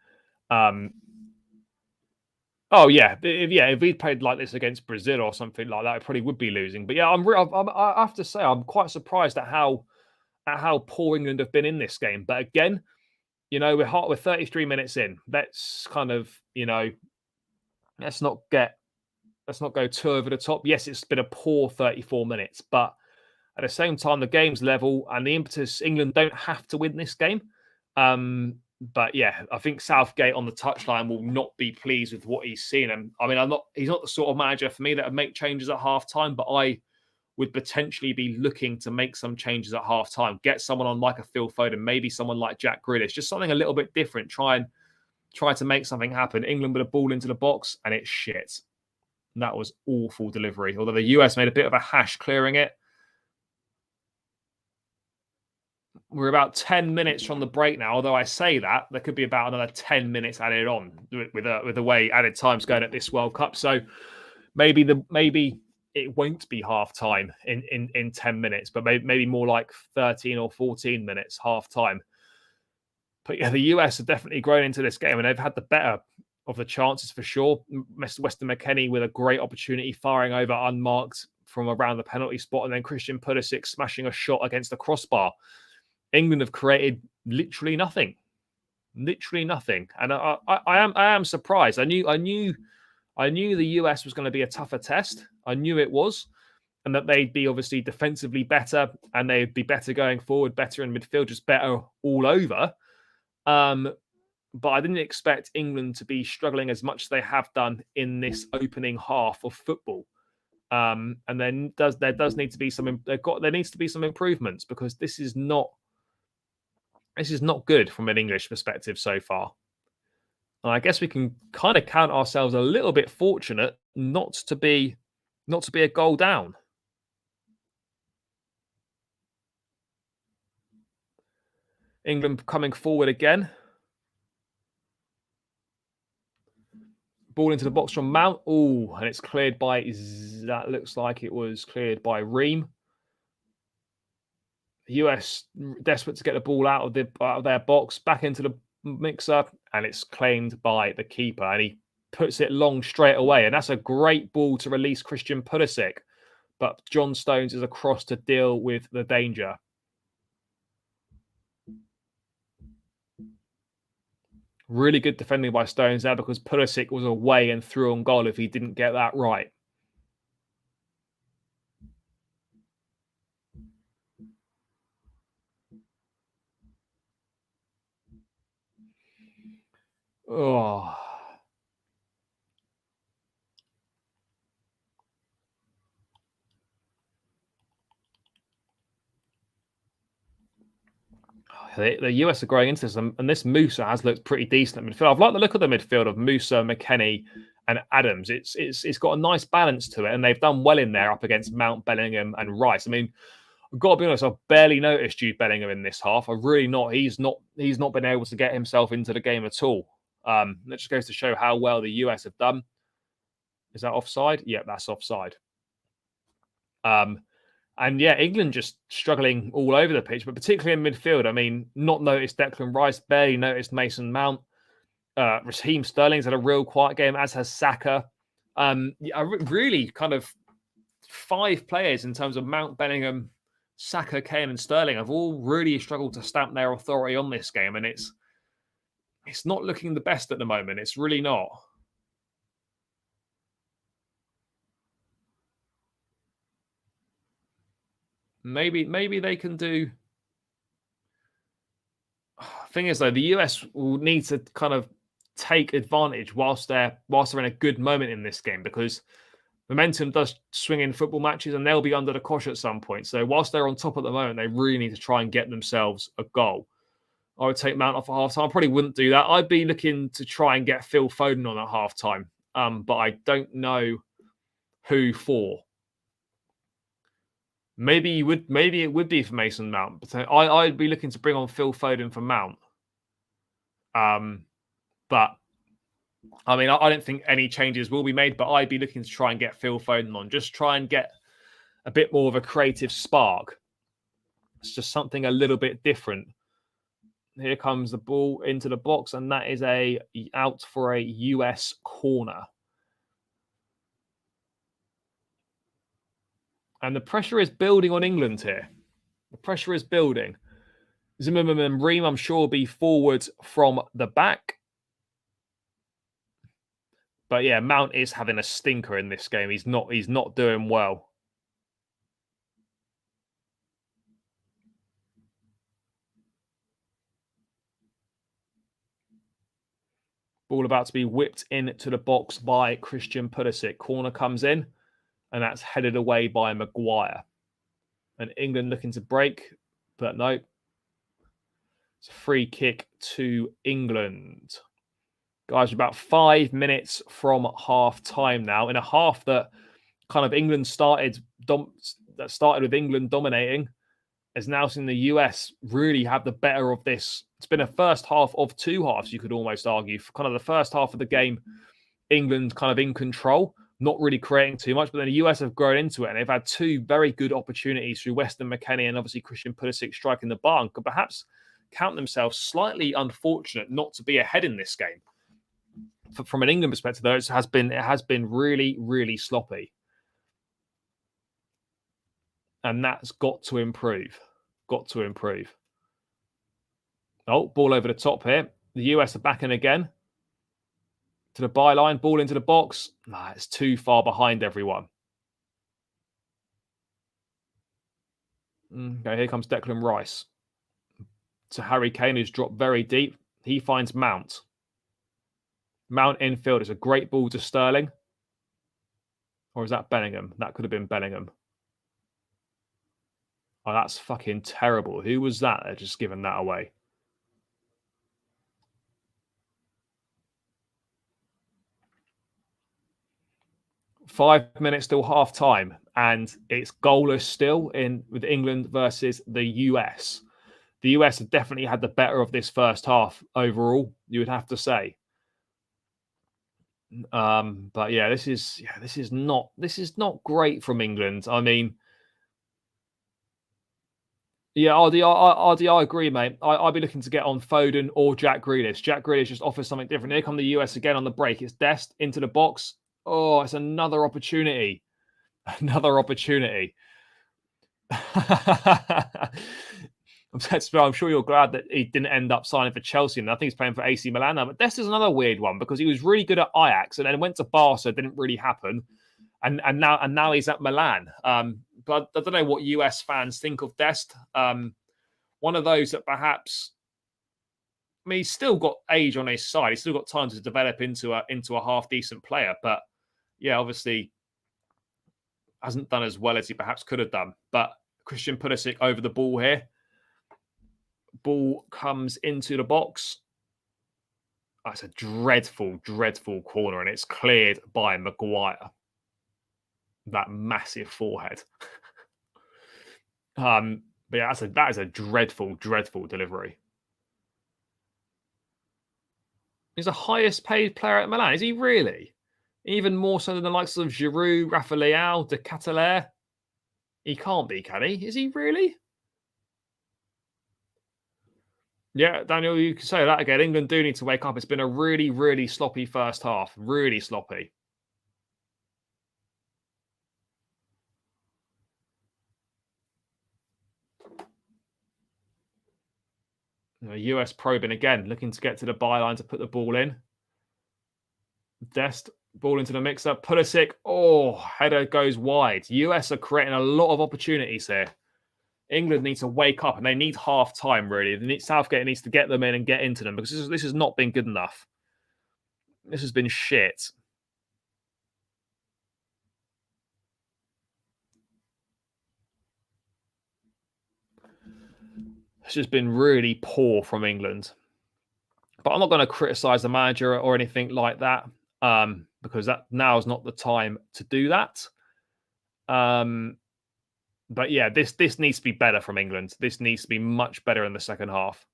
Oh yeah, if we played like this against Brazil or something like that, it probably would be losing. But yeah, I have to say I'm quite surprised at how poor England have been in this game. But again, we're 33 minutes in. Let's kind of let's not go too over the top. Yes, it's been a poor 34 minutes, but at the same time, the game's level and the impetus. England don't have to win this game. But yeah, I think Southgate on the touchline will not be pleased with what he's seen. And I mean, he's not the sort of manager for me that would make changes at halftime, but I would potentially be looking to make some changes at halftime. Get someone on like a Phil Foden, maybe someone like Jack Grealish, just something a little bit different. Try to make something happen. England with a ball into the box and it's shit. And that was awful delivery. Although the US made a bit of a hash clearing it. We're about 10 minutes from the break now. Although I say that, there could be about another 10 minutes added on with the way added time's going at this World Cup. So maybe it won't be half time in 10 minutes, but maybe more like 13 or 14 minutes half time. But yeah, the US have definitely grown into this game and they've had the better of the chances for sure. Weston McKennie with a great opportunity, firing over unmarked from around the penalty spot, and then Christian Pulisic smashing a shot against the crossbar. England have created literally nothing, and I am surprised. I knew the US was going to be a tougher test. I knew it was, and that they'd be obviously defensively better, and they'd be better going forward, better in midfield, just better all over. But I didn't expect England to be struggling as much as they have done in this opening half of football. And then there needs to be some improvements, because this is not good from an English perspective so far. And I guess we can kind of count ourselves a little bit fortunate not to be a goal down. England coming forward again. Ball into the box from Mount. Oh, and it's cleared by... That looks like it was cleared by Ream. The US desperate to get the ball out of their box, back into the mixer, and it's claimed by the keeper. And he puts it long straight away. And that's a great ball to release Christian Pulisic. But John Stones is across to deal with the danger. Really good defending by Stones there, because Pulisic was away and through on goal if he didn't get that right. Oh. The US are growing into this, and this Musa has looked pretty decent at midfield. I've liked the look of the midfield of Musa, McKennie, and Adams. It's got a nice balance to it, and they've done well in there up against Mount, Bellingham, and Rice. I mean, I've got to be honest, I've barely noticed Jude Bellingham in this half. I've really not. He's not been able to get himself into the game at all. That just goes to show how well the US have done. Is that offside? Yeah, that's offside. And yeah, England just struggling all over the pitch, but particularly in midfield. I mean, not noticed Declan Rice, barely noticed Mason Mount. Raheem Sterling's had a real quiet game, as has Saka. Really kind of 5 players in terms of Mount, Bellingham, Saka, Kane, and Sterling have all really struggled to stamp their authority on this game, and it's not looking the best at the moment. It's really not. Maybe they can do. Thing is, though, the US will need to kind of take advantage whilst they're in a good moment in this game, because momentum does swing in football matches, and they'll be under the cosh at some point. So whilst they're on top at the moment, they really need to try and get themselves a goal. I would take Mount off at half time. I probably wouldn't do that. I'd be looking to try and get Phil Foden on at half time, but I don't know who for. Maybe it would be for Mason Mount, but I'd be looking to bring on Phil Foden for Mount. But I mean, I don't think any changes will be made, but I'd be looking to try and get Phil Foden on. Just try and get a bit more of a creative spark. It's just something a little bit different. Here comes the ball into the box, and that is out for a US corner. And the pressure is building on England here. The pressure is building. Zimmerman and Ream, I'm sure, will be forward from the back. But yeah, Mount is having a stinker in this game. He's not doing well. Ball about to be whipped into the box by Christian Pulisic. Corner comes in, and that's headed away by Maguire. And England looking to break, but no. It's a free kick to England. Guys, about 5 minutes from half time now. In a half that kind of England started with England dominating, has now seen the US really have the better of this. It's been a first half of 2 halves, you could almost argue. For kind of the first half of the game, England kind of in control, not really creating too much, but then the US have grown into it, and they've had 2 very good opportunities through Weston McKennie and obviously Christian Pulisic striking the bar, and could perhaps count themselves slightly unfortunate not to be ahead in this game. from an England perspective, though, it has been really, really sloppy, and that's got to improve. Got to improve. Oh, ball over the top here. The US are back in again to the byline. Ball into the box. Nah, it's too far behind everyone. Okay, here comes Declan Rice to Harry Kane, who's dropped very deep. He finds Mount. Mount infield is a great ball to Sterling. Or is that Bellingham? That could have been Bellingham. Oh, that's fucking terrible. Who was that? They're just giving that away. Five minutes till half time, and it's goalless still with England versus the US. The US have definitely had the better of this first half overall, you would have to say. But yeah, this is not great from England. I mean, yeah, I agree, mate. I'd be looking to get on Foden or Jack Grealish. Jack Grealish just offers something different. Here come the US again on the break. It's Dest into the box. Oh, it's another opportunity. Another opportunity. I'm sure you're glad that he didn't end up signing for Chelsea, and I think he's playing for AC Milan now. But Dest is another weird one because he was really good at Ajax and then went to Barca. It didn't really happen, and now he's at Milan. But I don't know what US fans think of Dest. One of those that perhaps, I mean, he's still got age on his side. He's still got time to develop into a half decent player. But yeah, obviously hasn't done as well as he perhaps could have done. But Christian Pulisic over the ball here. Ball comes into the box. That's a dreadful, dreadful corner, and it's cleared by Maguire. That massive forehead. But yeah, that is a dreadful, dreadful delivery. He's the highest paid player at Milan. Is he really? Even more so than the likes of Giroud, Rafael, De Ketelaere? He can't be, can he? Is he really? Yeah, Daniel, you can say that again. England do need to wake up. It's been a really, really sloppy first half. Really sloppy. US probing again, looking to get to the byline to put the ball in. Dest, ball into the mix up. Pulisic, header goes wide. US are creating a lot of opportunities here. England needs to wake up, and they need half time, really. Southgate needs to get them in and get into them, because this has not been good enough. This has been shit. It's just been really poor from England. But I'm not going to criticise the manager or anything like that, because that now is not the time to do that. But yeah, this needs to be better from England. This needs to be much better in the second half.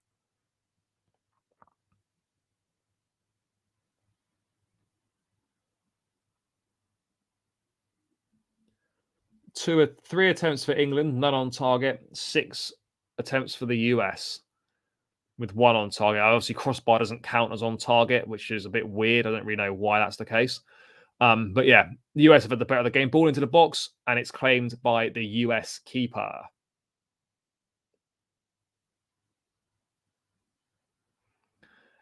Three attempts for England, none on target. 6 attempts for the US, with 1 on target. Obviously, crossbar doesn't count as on target, which is a bit weird. I don't really know why that's the case. But yeah, the US have had the better of the game. Ball into the box, and it's claimed by the US keeper.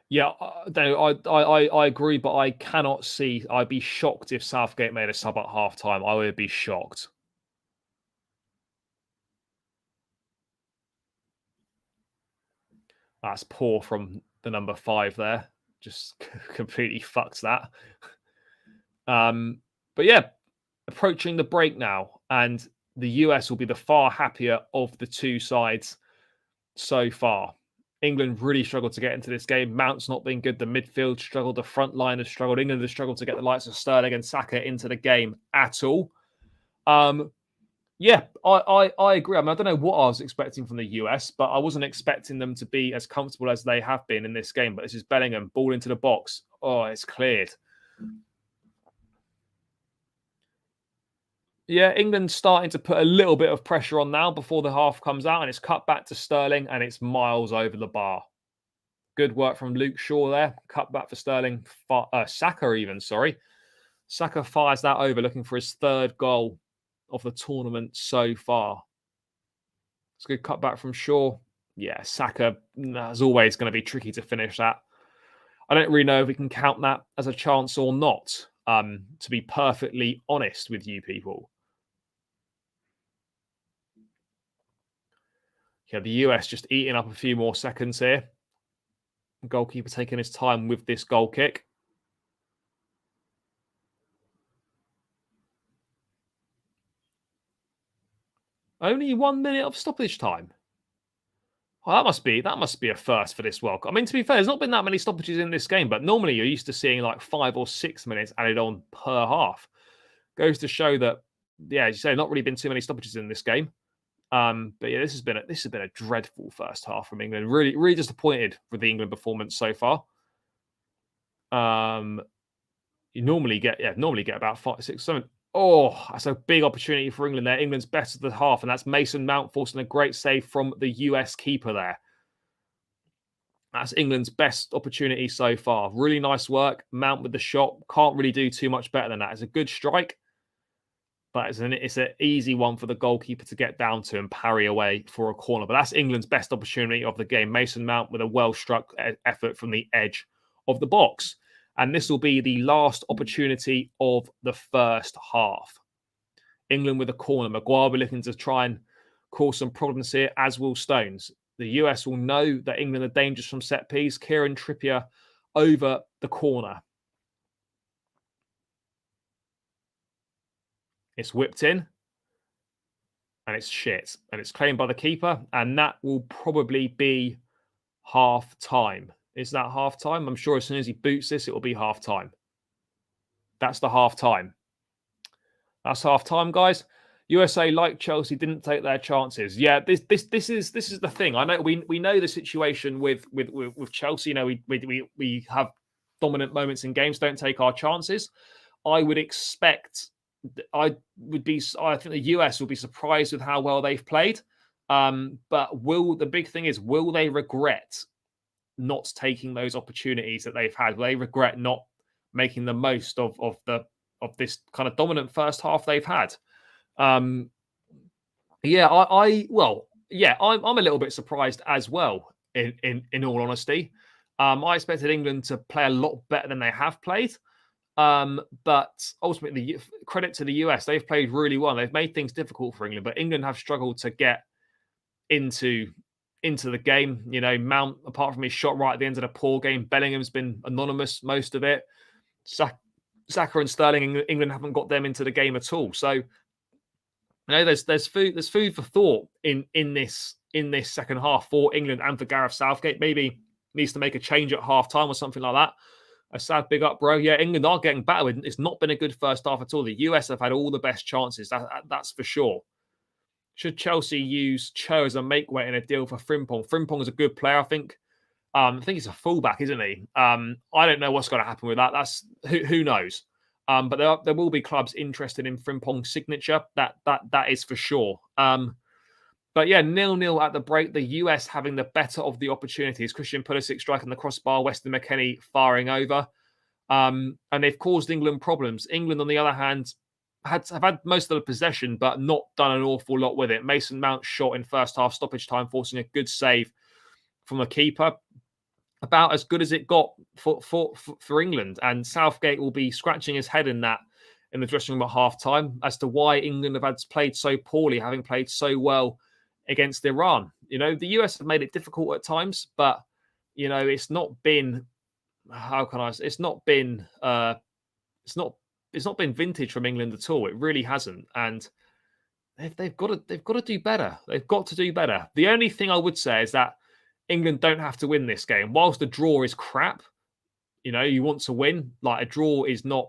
Yeah, I agree, but I cannot see. I'd be shocked if Southgate made a sub at halftime. I would be shocked. That's poor from the number 5 there. Just completely fucks that. But yeah, approaching the break now, and the US will be the far happier of the two sides so far. England really struggled to get into this game. Mount's not been good. The midfield struggled. The front line has struggled. England has struggled to get the likes of Sterling and Saka into the game at all. Yeah, I agree. I mean, I don't know what I was expecting from the US, but I wasn't expecting them to be as comfortable as they have been in this game. But this is Bellingham, ball into the box. Oh, it's cleared. Yeah, England's starting to put a little bit of pressure on now before the half comes out, and it's cut back to Sterling, and it's miles over the bar. Good work from Luke Shaw there. Cut back for Sterling. Saka even, sorry. Saka fires that over, looking for his third goal of the tournament so far. It's a good cut back from Shaw. Yeah, Saka, as always, going to be tricky to finish that. I don't really know if we can count that as a chance or not, to be perfectly honest with you people. Yeah, the US just eating up a few more seconds here. Goalkeeper taking his time with this goal kick. Only 1 minute of stoppage time. Well, that must be a first for this World Cup. I mean, to be fair, there's not been that many stoppages in this game, but normally you're used to seeing like 5 or 6 minutes added on per half. Goes to show that, yeah, as you say, not really been too many stoppages in this game. But yeah, this has been a dreadful first half from England. Really, really disappointed with the England performance so far. You normally get about 5, 6, 7. Oh, that's a big opportunity for England there. England's best of the half, and that's Mason Mount forcing a great save from the US keeper there. That's England's best opportunity so far. Really nice work. Mount with the shot. Can't really do too much better than that. It's a good strike, but it's an easy one for the goalkeeper to get down to and parry away for a corner. But that's England's best opportunity of the game. Mason Mount with a well-struck effort from the edge of the box. And this will be the last opportunity of the first half. England with a corner. Maguire will be looking to try and cause some problems here, as will Stones. The US will know that England are dangerous from set piece. Kieran Trippier over the corner. It's whipped in. And it's shit. And it's claimed by the keeper. And that will probably be half time. Is that half time? I'm sure as soon as he boots this, it will be half time. That's the half time. That's half time, guys. USA, like Chelsea, didn't take their chances. Yeah, this is the thing. I know we know the situation with Chelsea. You know, we have dominant moments in games, don't take our chances. I would expect. I think the US will be surprised with how well they've played. But the big thing is, will they regret not taking those opportunities that they've had? Will they regret not making the most of this kind of dominant first half they've had? I'm a little bit surprised as well. In all honesty, I expected England to play a lot better than they have played. But ultimately, credit to the US, they've played really well. They've made things difficult for England, but England have struggled to get into the game. You know, Mount, apart from his shot right at the end of the poor game, Bellingham's been anonymous most of it. Saka and Sterling, England haven't got them into the game at all. So, you know, there's food for thought in this second half for England and for Gareth Southgate. Maybe needs to make a change at half time or something like that. A sad big up, bro. Yeah, England are getting better. It's not been a good first half at all. The US have had all the best chances. That's for sure. Should Chelsea use Cho as a make-weight in a deal for Frimpong? Frimpong is a good player, I think. I think he's a fullback, isn't he? I don't know what's going to happen with that. That's who knows. But there will be clubs interested in Frimpong's signature. That is for sure. But yeah, 0-0 at the break. The US having the better of the opportunities. Christian Pulisic striking the crossbar. Weston McKennie firing over. And they've caused England problems. England, on the other hand, have had most of the possession, but not done an awful lot with it. Mason Mount shot in first half stoppage time, forcing a good save from a keeper. About as good as it got for England. And Southgate will be scratching his head in the dressing room at half time as to why England have played so poorly, having played so well against Iran. You know, the US have made it difficult at times, but you know, it's not been vintage from England at all. It really hasn't. And they've got to do better. They've got to do better. The only thing I would say is that England don't have to win this game. Whilst the draw is crap, you know, you want to win. Like, a draw is not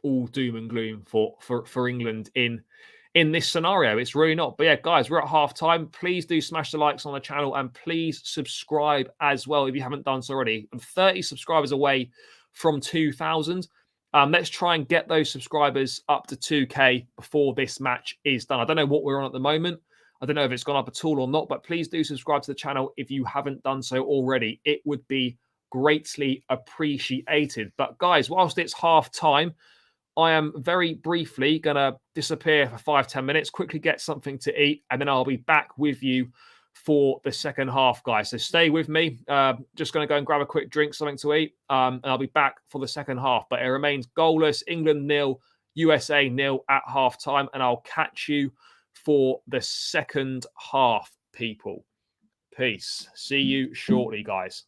all doom and gloom for England in this scenario. It's really not. But yeah, guys, we're at half time. Please do smash the likes on the channel and please subscribe as well if you haven't done so already. I'm 30 subscribers away from 2,000. Let's try and get those subscribers up to 2K before this match is done. I don't know what we're on at the moment. I don't know if it's gone up at all or not, but please do subscribe to the channel if you haven't done so already. It would be greatly appreciated. But guys, whilst it's half time, I am very briefly going to disappear for 5-10 minutes, quickly get something to eat, and then I'll be back with you for the second half, guys. So stay with me. Just going to go and grab a quick drink, something to eat, and I'll be back for the second half. But it remains goalless, England 0, USA 0 at half time, and I'll catch you for the second half, people. Peace. See you shortly, guys.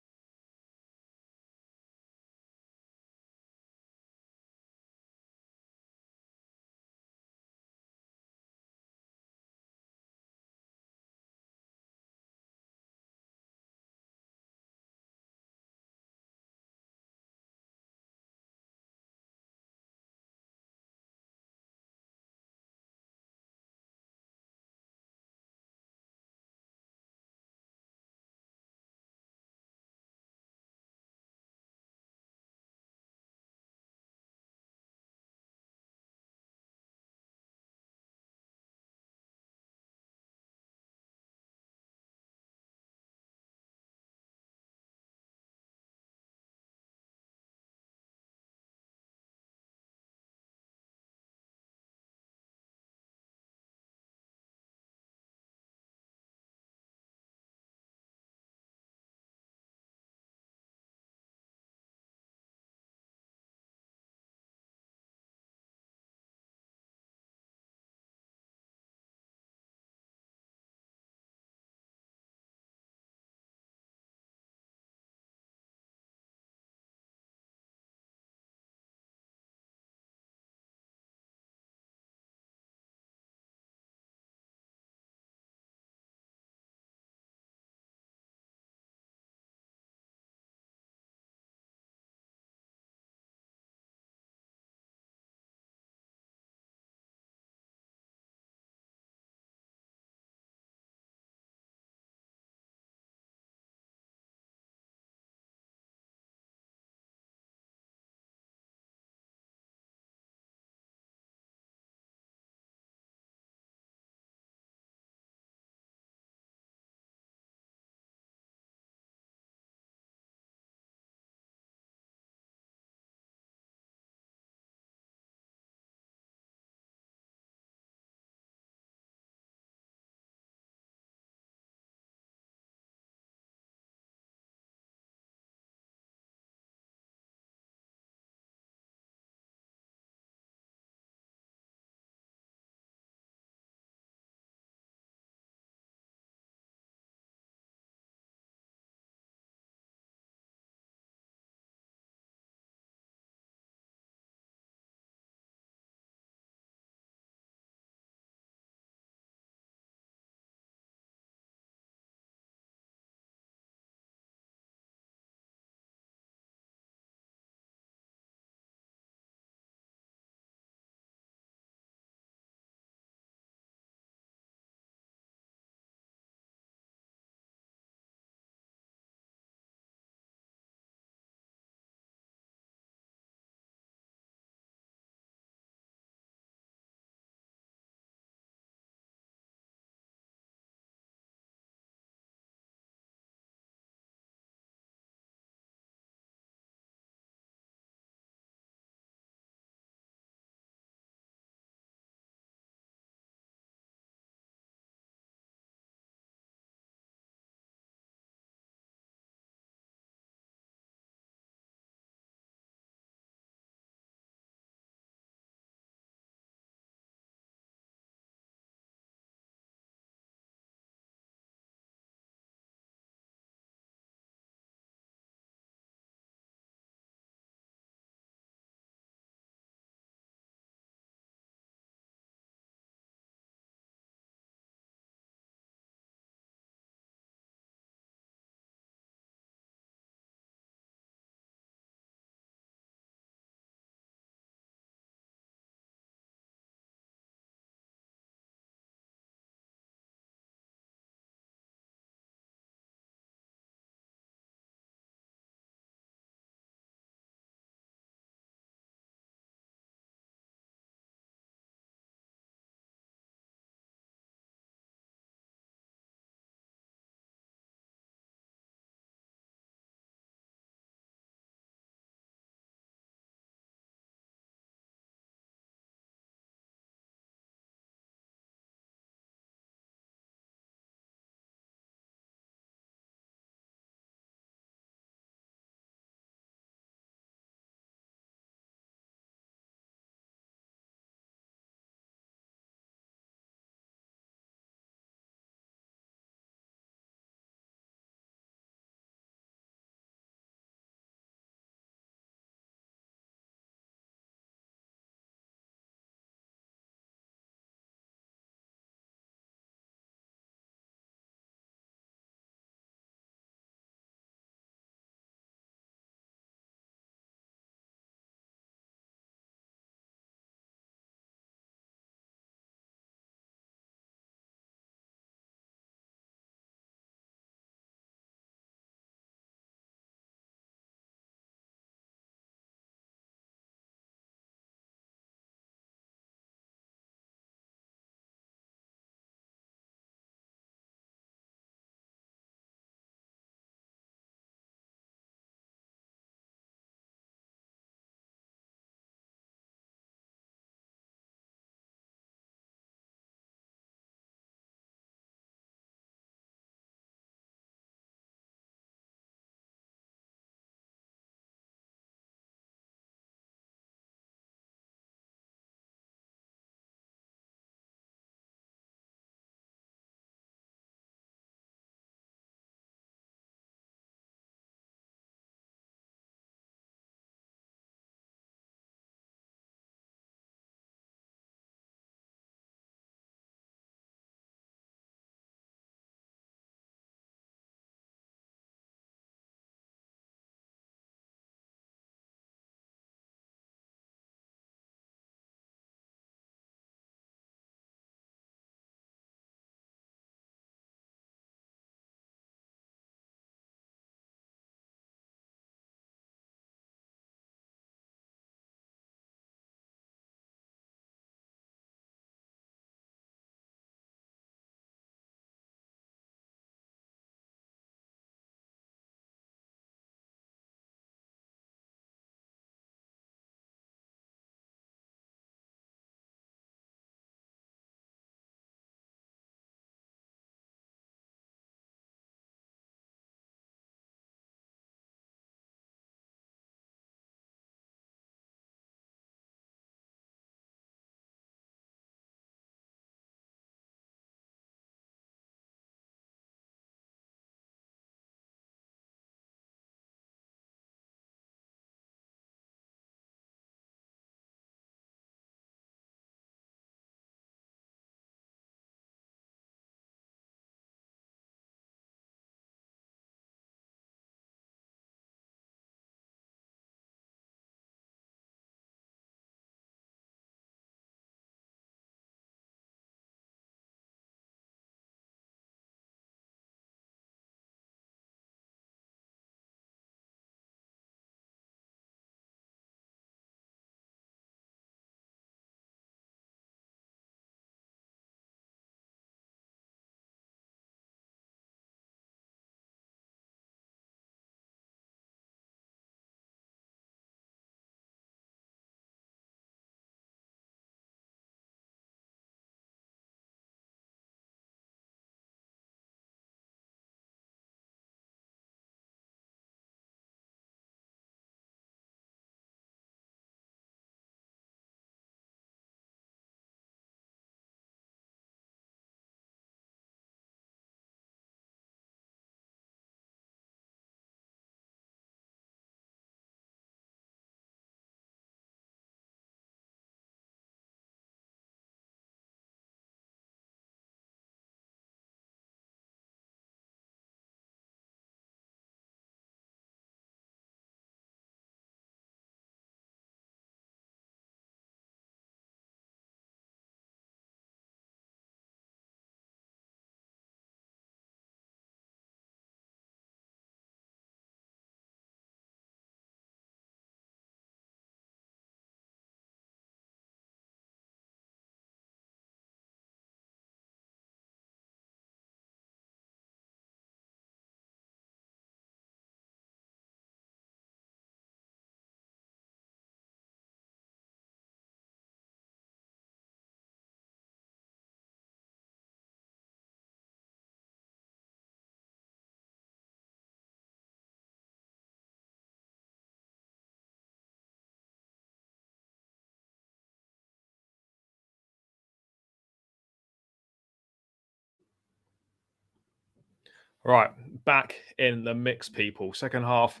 Right, back in the mix, people. Second half,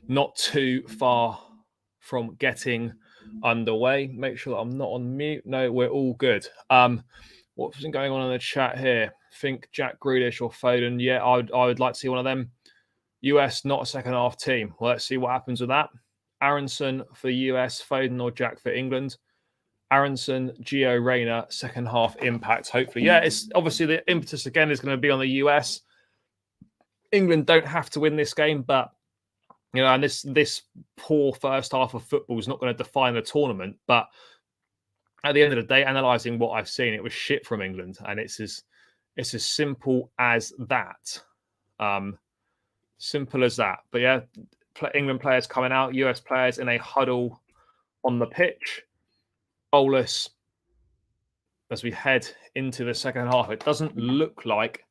not too far from getting underway. Make sure that I'm not on mute. No, we're all good. What's been going on in the chat here? Think Jack Grealish or Foden? Yeah, I would like to see one of them. US not a second half team. Well, let's see what happens with that. Aronson for US, Foden or Jack for England. Aronson, Gio Reyna, second half impact. Hopefully, yeah. It's obviously the impetus again is going to be on the US. England don't have to win this game, but and this poor first half of football is not going to define the tournament. But at the end of the day, analysing what I've seen, it was shit from England, and it's as simple as that. Simple as that. But yeah, England players coming out, US players in a huddle on the pitch. Bolus as we head into the second half. It doesn't look like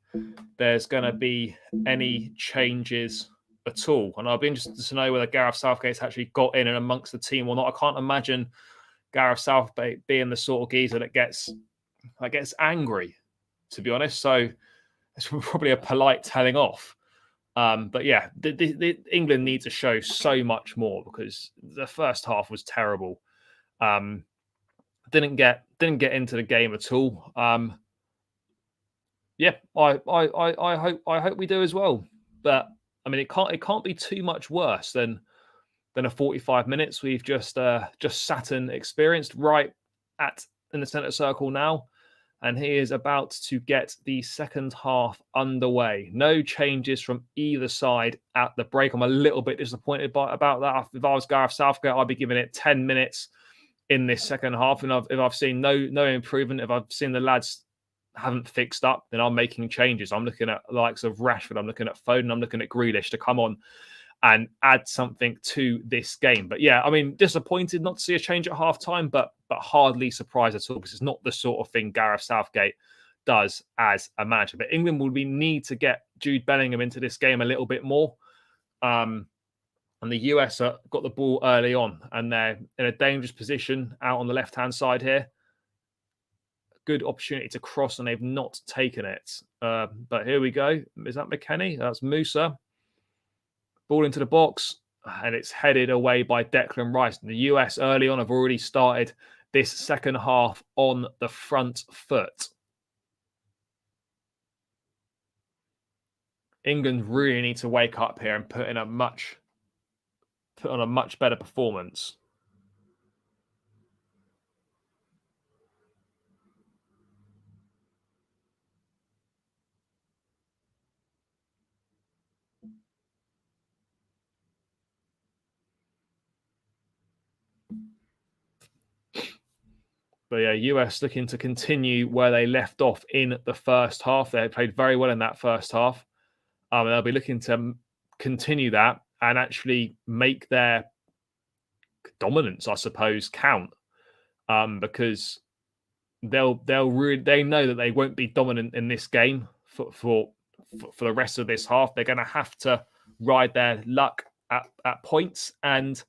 there's going to be any changes at all. And I'll be interested to know whether Gareth Southgate's actually got in and amongst the team or not. I can't imagine Gareth Southgate being the sort of geezer that gets angry, to be honest. So it's probably a polite telling off. But yeah, England need to show so much more because the first half was terrible. Didn't get into the game at all. Yeah, I hope we do as well. But I mean, it can't be too much worse than a 45 minutes we've just sat and experienced right in the centre circle now. And he is about to get the second half underway. No changes from either side at the break. I'm a little bit disappointed about that. If I was Gareth Southgate, I'd be giving it 10 minutes in this second half. And if I've seen no improvement, if I've seen the lads haven't fixed up, then I'm making changes. I'm looking at the likes of Rashford. I'm looking at Foden. I'm looking at Grealish to come on and add something to this game. But yeah, I mean, disappointed not to see a change at half time, but hardly surprised at all because it's not the sort of thing Gareth Southgate does as a manager. But England will need to get Jude Bellingham into this game a little bit more. And the US got the ball early on and they're in a dangerous position out on the left-hand side here. Good opportunity to cross and they've not taken it. But here we go. Is that McKennie? That's Musa. Ball into the box, and it's headed away by Declan Rice. The US early on have already started this second half on the front foot. England really need to wake up here and put on a much better performance. But yeah, US looking to continue where they left off in the first half. They played very well in that first half. They'll be looking to continue that and actually make their dominance, I suppose, count. Because they know that they won't be dominant in this game for the rest of this half. They're going to have to ride their luck at points and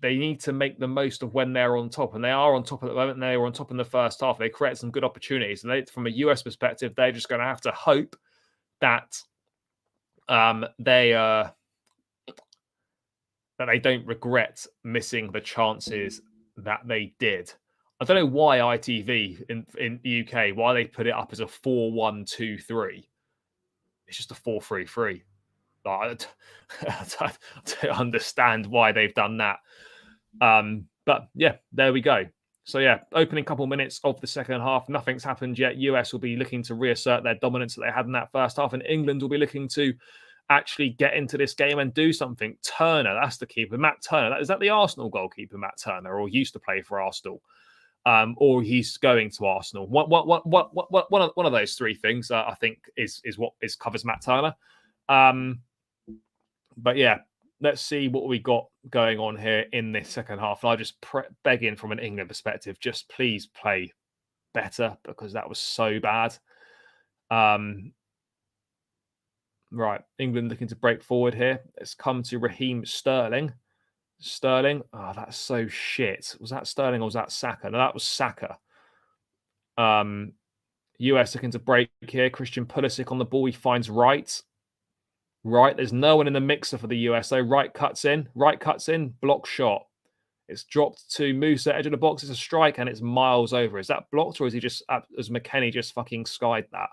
they need to make the most of when they're on top. And they are on top at the moment. They were on top in the first half. They create some good opportunities. And from a US perspective, they're just going to have to hope that they don't regret missing the chances that they did. I don't know why ITV in the UK, why they put it up as a 4-1-2-3. It's just a 4-3-3. I don't understand why they've done that. But yeah, there we go. So yeah, opening couple minutes of the second half, nothing's happened yet. US will be looking to reassert their dominance that they had in that first half, and England will be looking to actually get into this game and do something. Turner, that's the keeper. Matt Turner, is that the Arsenal goalkeeper, Matt Turner, or used to play for Arsenal? Or he's going to Arsenal. One of those three things, I think, is what covers Matt Turner. But yeah, let's see what we got going on here in this second half. And I just begging from an England perspective, just please play better because that was so bad. Right, England looking to break forward here. Let's come to Raheem Sterling. Sterling, oh, that's so shit. Was that Sterling or was that Saka? No, that was Saka. US looking to break here. Christian Pulisic on the ball. He finds Wright. Right, there's no one in the mixer for the US. So Wright cuts in. Block shot. It's dropped to Musa, edge of the box. It's a strike and it's miles over. Is that blocked or is he just, as McKennie just fucking skied that?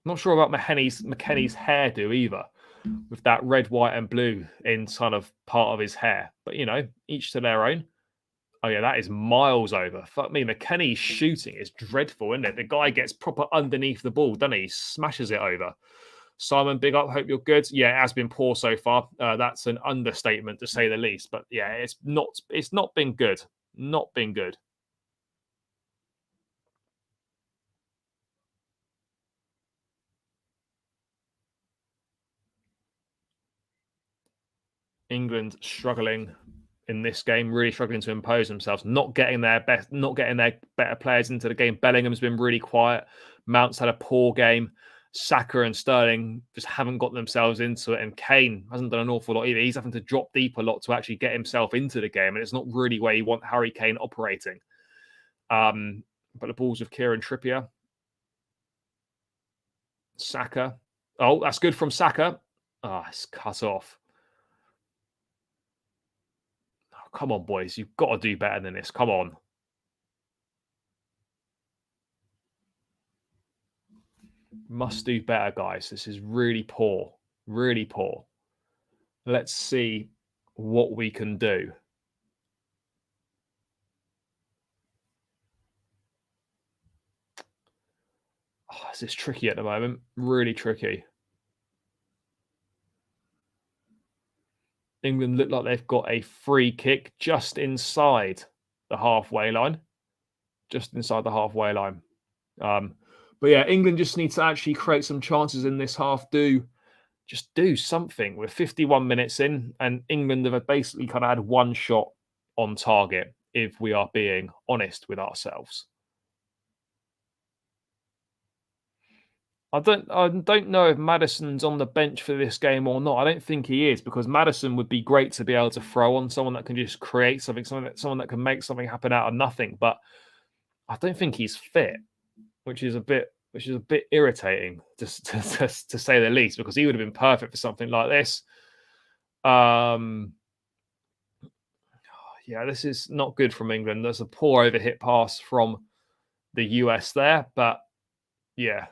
Not sure about McKennie's hairdo either, with that red, white, and blue in kind of part of his hair. But, you know, each to their own. Oh, yeah, that is miles over. Fuck me. McKennie's shooting is dreadful, isn't it? The guy gets proper underneath the ball, doesn't he? He smashes it over. Simon, big up. Hope you're good. Yeah, it has been poor so far. That's an understatement to say the least. But yeah, it's not been good. Not been good. England struggling in this game, really struggling to impose themselves, not getting their better players into the game. Bellingham's been really quiet. Mount's had a poor game. Saka and Sterling just haven't got themselves into it, and Kane hasn't done an awful lot either. He's having to drop deep a lot to actually get himself into the game, and it's not really where you want Harry Kane operating. But the ball's with Kieran Trippier. Saka. Oh, that's good from Saka. It's cut off. Oh, come on, boys. You've got to do better than this. Come on. Must do better, guys. This is really poor. Really poor. Let's see what we can do. Oh, this is tricky at the moment. Really tricky. England look like they've got a free kick just inside the halfway line. Just inside the halfway line. But yeah, England just needs to actually create some chances in this half. Just do something. We're 51 minutes in, and England have basically kind of had one shot on target, if we are being honest with ourselves. I don't know if Maddison's on the bench for this game or not. I don't think he is, because Maddison would be great to be able to throw on, someone that can just create something, someone that can make something happen out of nothing. But I don't think he's fit, which is a bit irritating, just to say the least, because he would have been perfect for something like this. Yeah, this is not good from England. There's a poor overhit pass from the US there, but yeah,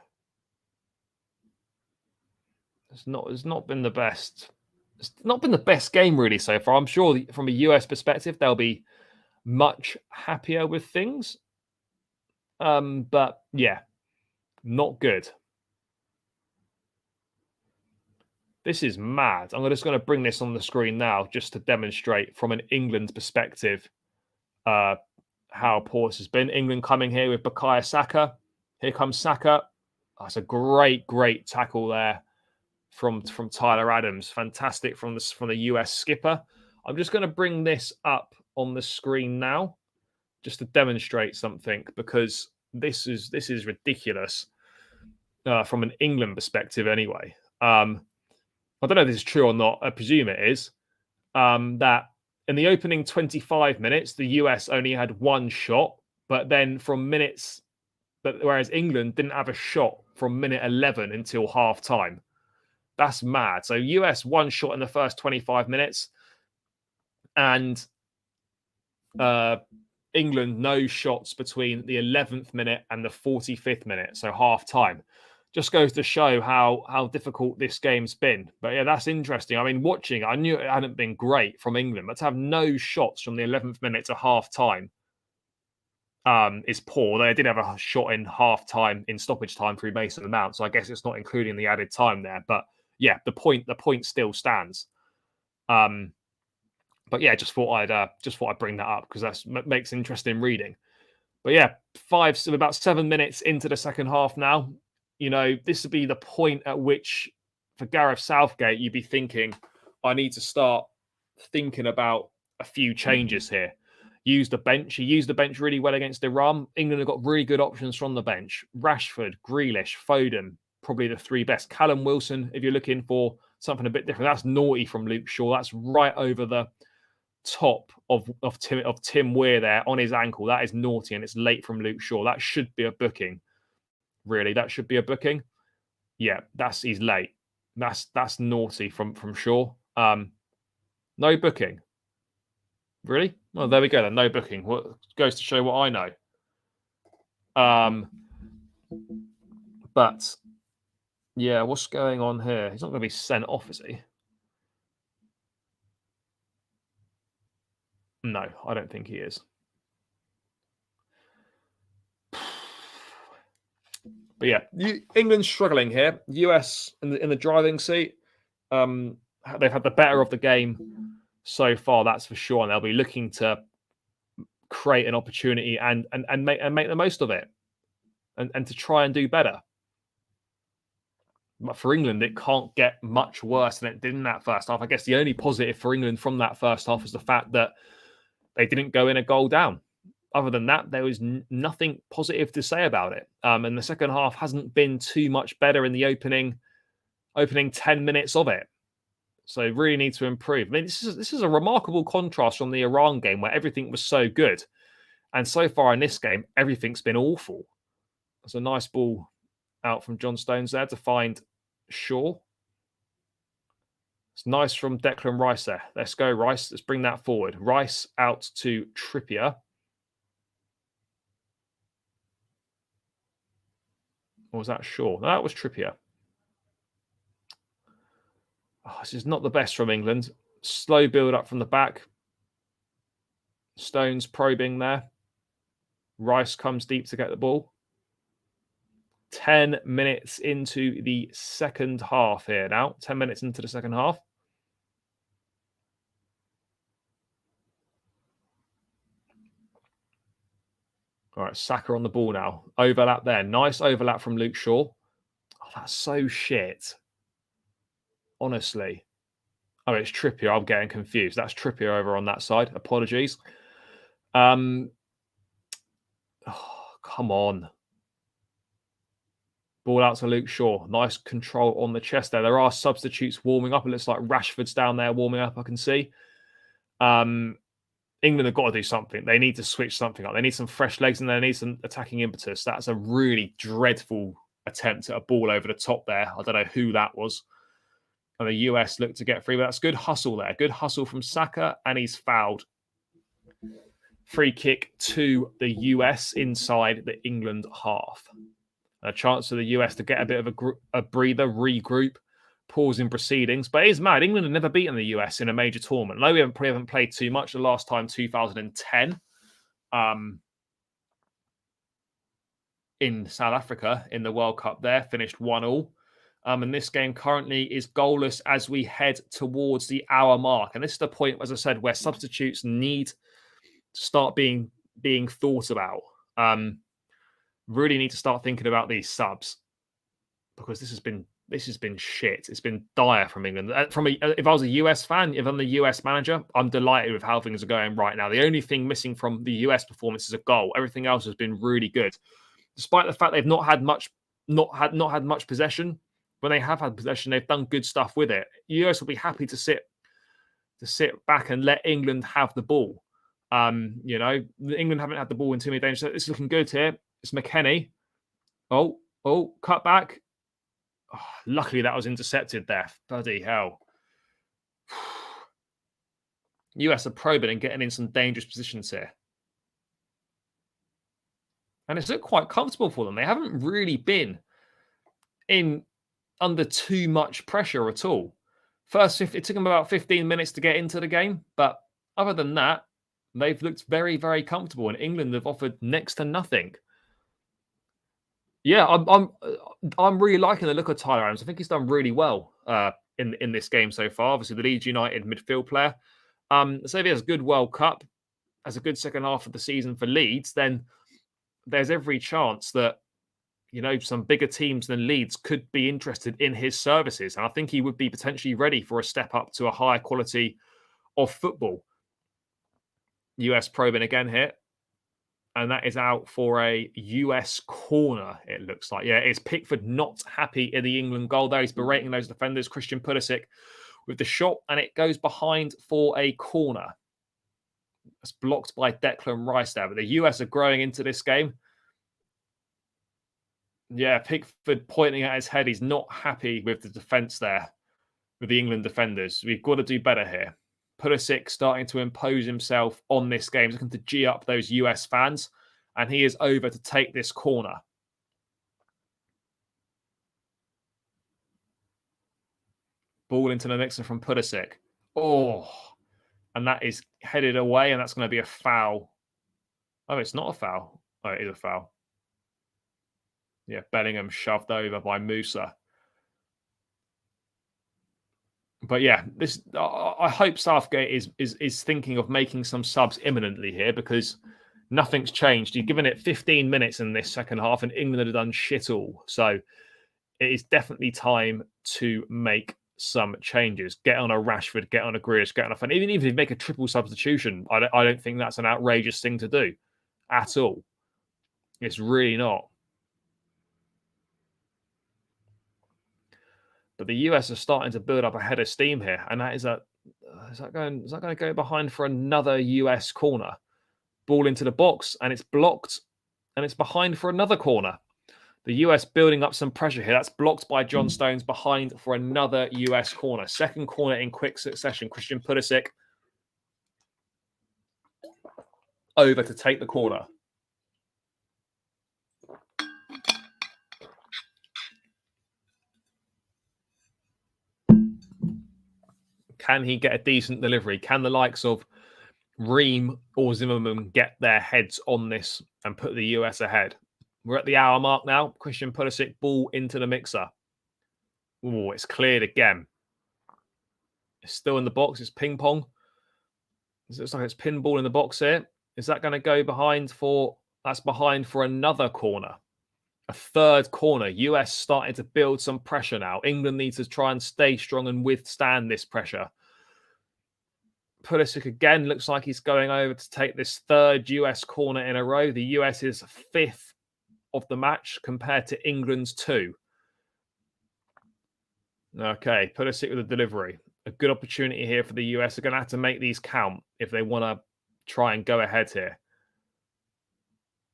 it's not been the best. It's not been the best game really so far. I'm sure from a US perspective, they'll be much happier with things. But yeah, not good. This is mad. I'm just going to bring this on the screen now just to demonstrate from an England perspective how poor this has been. England coming here with Bukayo Saka. Here comes Saka. That's a great tackle there from Tyler Adams. Fantastic from the US skipper. I'm just going to bring this up on the screen now just to demonstrate something, because this is ridiculous from an England perspective anyway. I don't know if this is true or not. I presume it is. That in the opening 25 minutes, the US only had one shot, but then whereas England didn't have a shot from minute 11 until half time. That's mad. So US one shot in the first 25 minutes, and England no shots between the 11th minute and the 45th minute, so half time. Just goes to show how difficult this game's been. But yeah, that's interesting. I mean, watching, I knew it hadn't been great from England, but to have no shots from the 11th minute to half time is poor. They did have a shot in half time, in stoppage time, through Mason Mount, so I guess it's not including the added time there. But yeah, the point still stands. But yeah, just thought I'd bring that up because that makes interesting reading. But yeah, about 7 minutes into the second half now. You know, this would be the point at which, for Gareth Southgate, you'd be thinking, I need to start thinking about a few changes here. Use the bench. He used the bench really well against Iran. England have got really good options from the bench. Rashford, Grealish, Foden, probably the three best. Callum Wilson, if you're looking for something a bit different. That's naughty from Luke Shaw. That's right over the top of Tim Weir there on his ankle. That is naughty, and it's late from Luke Shaw. That should be a booking. Really, that should be a booking. Yeah, he's late. That's naughty from Shaw. No booking. Really? Well, there we go then. No booking. What goes to show what I know. But yeah, what's going on here? He's not going to be sent off, is he? No, I don't think he is. But yeah, England's struggling here. US in the driving seat. They've had the better of the game so far, that's for sure, and they'll be looking to create an opportunity and make the most of it, and to try and do better. But for England, it can't get much worse than it did in that first half. I guess the only positive for England from that first half is the fact that they didn't go in a goal down. Other than that, there was nothing positive to say about it. And the second half hasn't been too much better in the opening 10 minutes of it. So really need to improve. I mean, this is a remarkable contrast from the Iran game where everything was so good. And so far in this game, everything's been awful. It's a nice ball out from John Stones there to find Shaw. It's nice from Declan Rice there. Let's go, Rice. Let's bring that forward. Rice out to Trippier. Or was that Shaw? No, that was Trippier. Oh, this is not the best from England. Slow build up from the back. Stones probing there. Rice comes deep to get the ball. 10 minutes into the second half here now. 10 minutes into the second half. All right, Saka on the ball now. Overlap there. Nice overlap from Luke Shaw. Oh, that's so shit. Honestly. Oh, it's Trippier. I'm getting confused. That's Trippier over on that side. Apologies. Oh, come on. Ball out to Luke Shaw. Nice control on the chest there. There are substitutes warming up. It looks like Rashford's down there warming up, I can see. England have got to do something. They need to switch something up. They need some fresh legs and they need some attacking impetus. That's a really dreadful attempt at a ball over the top there. I don't know who that was. And the US look to get free, but that's good hustle there. Good hustle from Saka, and he's fouled. Free kick to the US inside the England half. A chance for the US to get a bit of a breather, regroup, pause in proceedings. But it is mad. England have never beaten the US in a major tournament. No, we haven't played too much. The last time, 2010, in South Africa in the World Cup there, finished 1-1. And this game currently is goalless as we head towards the hour mark. And this is the point, as I said, where substitutes need to start being thought about. Really need to start thinking about these subs, because this has been shit. It's been dire from England. If I was a US fan, if I'm the US manager, I'm delighted with how things are going right now. The only thing missing from the US performance is a goal. Everything else has been really good, despite the fact they've not had much possession. When they have had possession, they've done good stuff with it. The US will be happy to sit back and let England have the ball. England haven't had the ball in too many dangers. So it's looking good here. It's McKennie. Oh, cut back. Oh, luckily that was intercepted there. Bloody hell. US are probing and getting in some dangerous positions here. And it's looked quite comfortable for them. They haven't really been under too much pressure at all. First, it took them about 15 minutes to get into the game. But other than that, they've looked very, very comfortable. And England have offered next to nothing. Yeah, I'm really liking the look of Tyler Adams. I think he's done really well in this game so far. Obviously, the Leeds United midfield player. So if he has a good World Cup, has a good second half of the season for Leeds, then there's every chance that some bigger teams than Leeds could be interested in his services. And I think he would be potentially ready for a step up to a higher quality of football. US probing again here. And that is out for a US corner, it looks like. Yeah, it's Pickford not happy in the England goal there. He's berating those defenders. Christian Pulisic with the shot, and it goes behind for a corner. It's blocked by Declan Rice there. But the US are growing into this game. Yeah, Pickford pointing at his head. He's not happy with the defence there, with the England defenders. We've got to do better here. Pulisic starting to impose himself on this game, looking to G up those US fans. And he is over to take this corner. Ball into the mixer from Pulisic. Oh, and that is headed away, and that's going to be a foul. Oh, it's not a foul. Oh, it is a foul. Yeah, Bellingham shoved over by Musa. But yeah, this I hope Southgate is thinking of making some subs imminently here, because nothing's changed. You've given it 15 minutes in this second half, and England have done shit all. So it is definitely time to make some changes. Get on a Rashford, get on a Grealish, get on a fan. Even if you make a triple substitution, I don't think that's an outrageous thing to do at all. It's really not. But the US are starting to build up a head of steam here, and that is that going to go behind for another US corner? Ball into the box, and it's blocked, and it's behind for another corner. The US building up some pressure here. That's blocked by John Stones, behind for another US corner. Second corner in quick succession. Christian Pulisic over to take the corner. Can he get a decent delivery? Can the likes of Ream or Zimmerman get their heads on this and put the US ahead? We're at the hour mark now. Christian Pulisic, ball into the mixer. Oh, it's cleared again. It's still in the box. It's ping pong. It looks like it's pinball in the box here. Is that going to go behind for... That's behind for another corner. A third corner. US starting to build some pressure now. England needs to try and stay strong and withstand this pressure. Pulisic again looks like he's going over to take this third US corner in a row. The US is fifth of the match compared to England's 2. Okay, Pulisic with a delivery. A good opportunity here for the US. They're going to have to make these count if they want to try and go ahead here.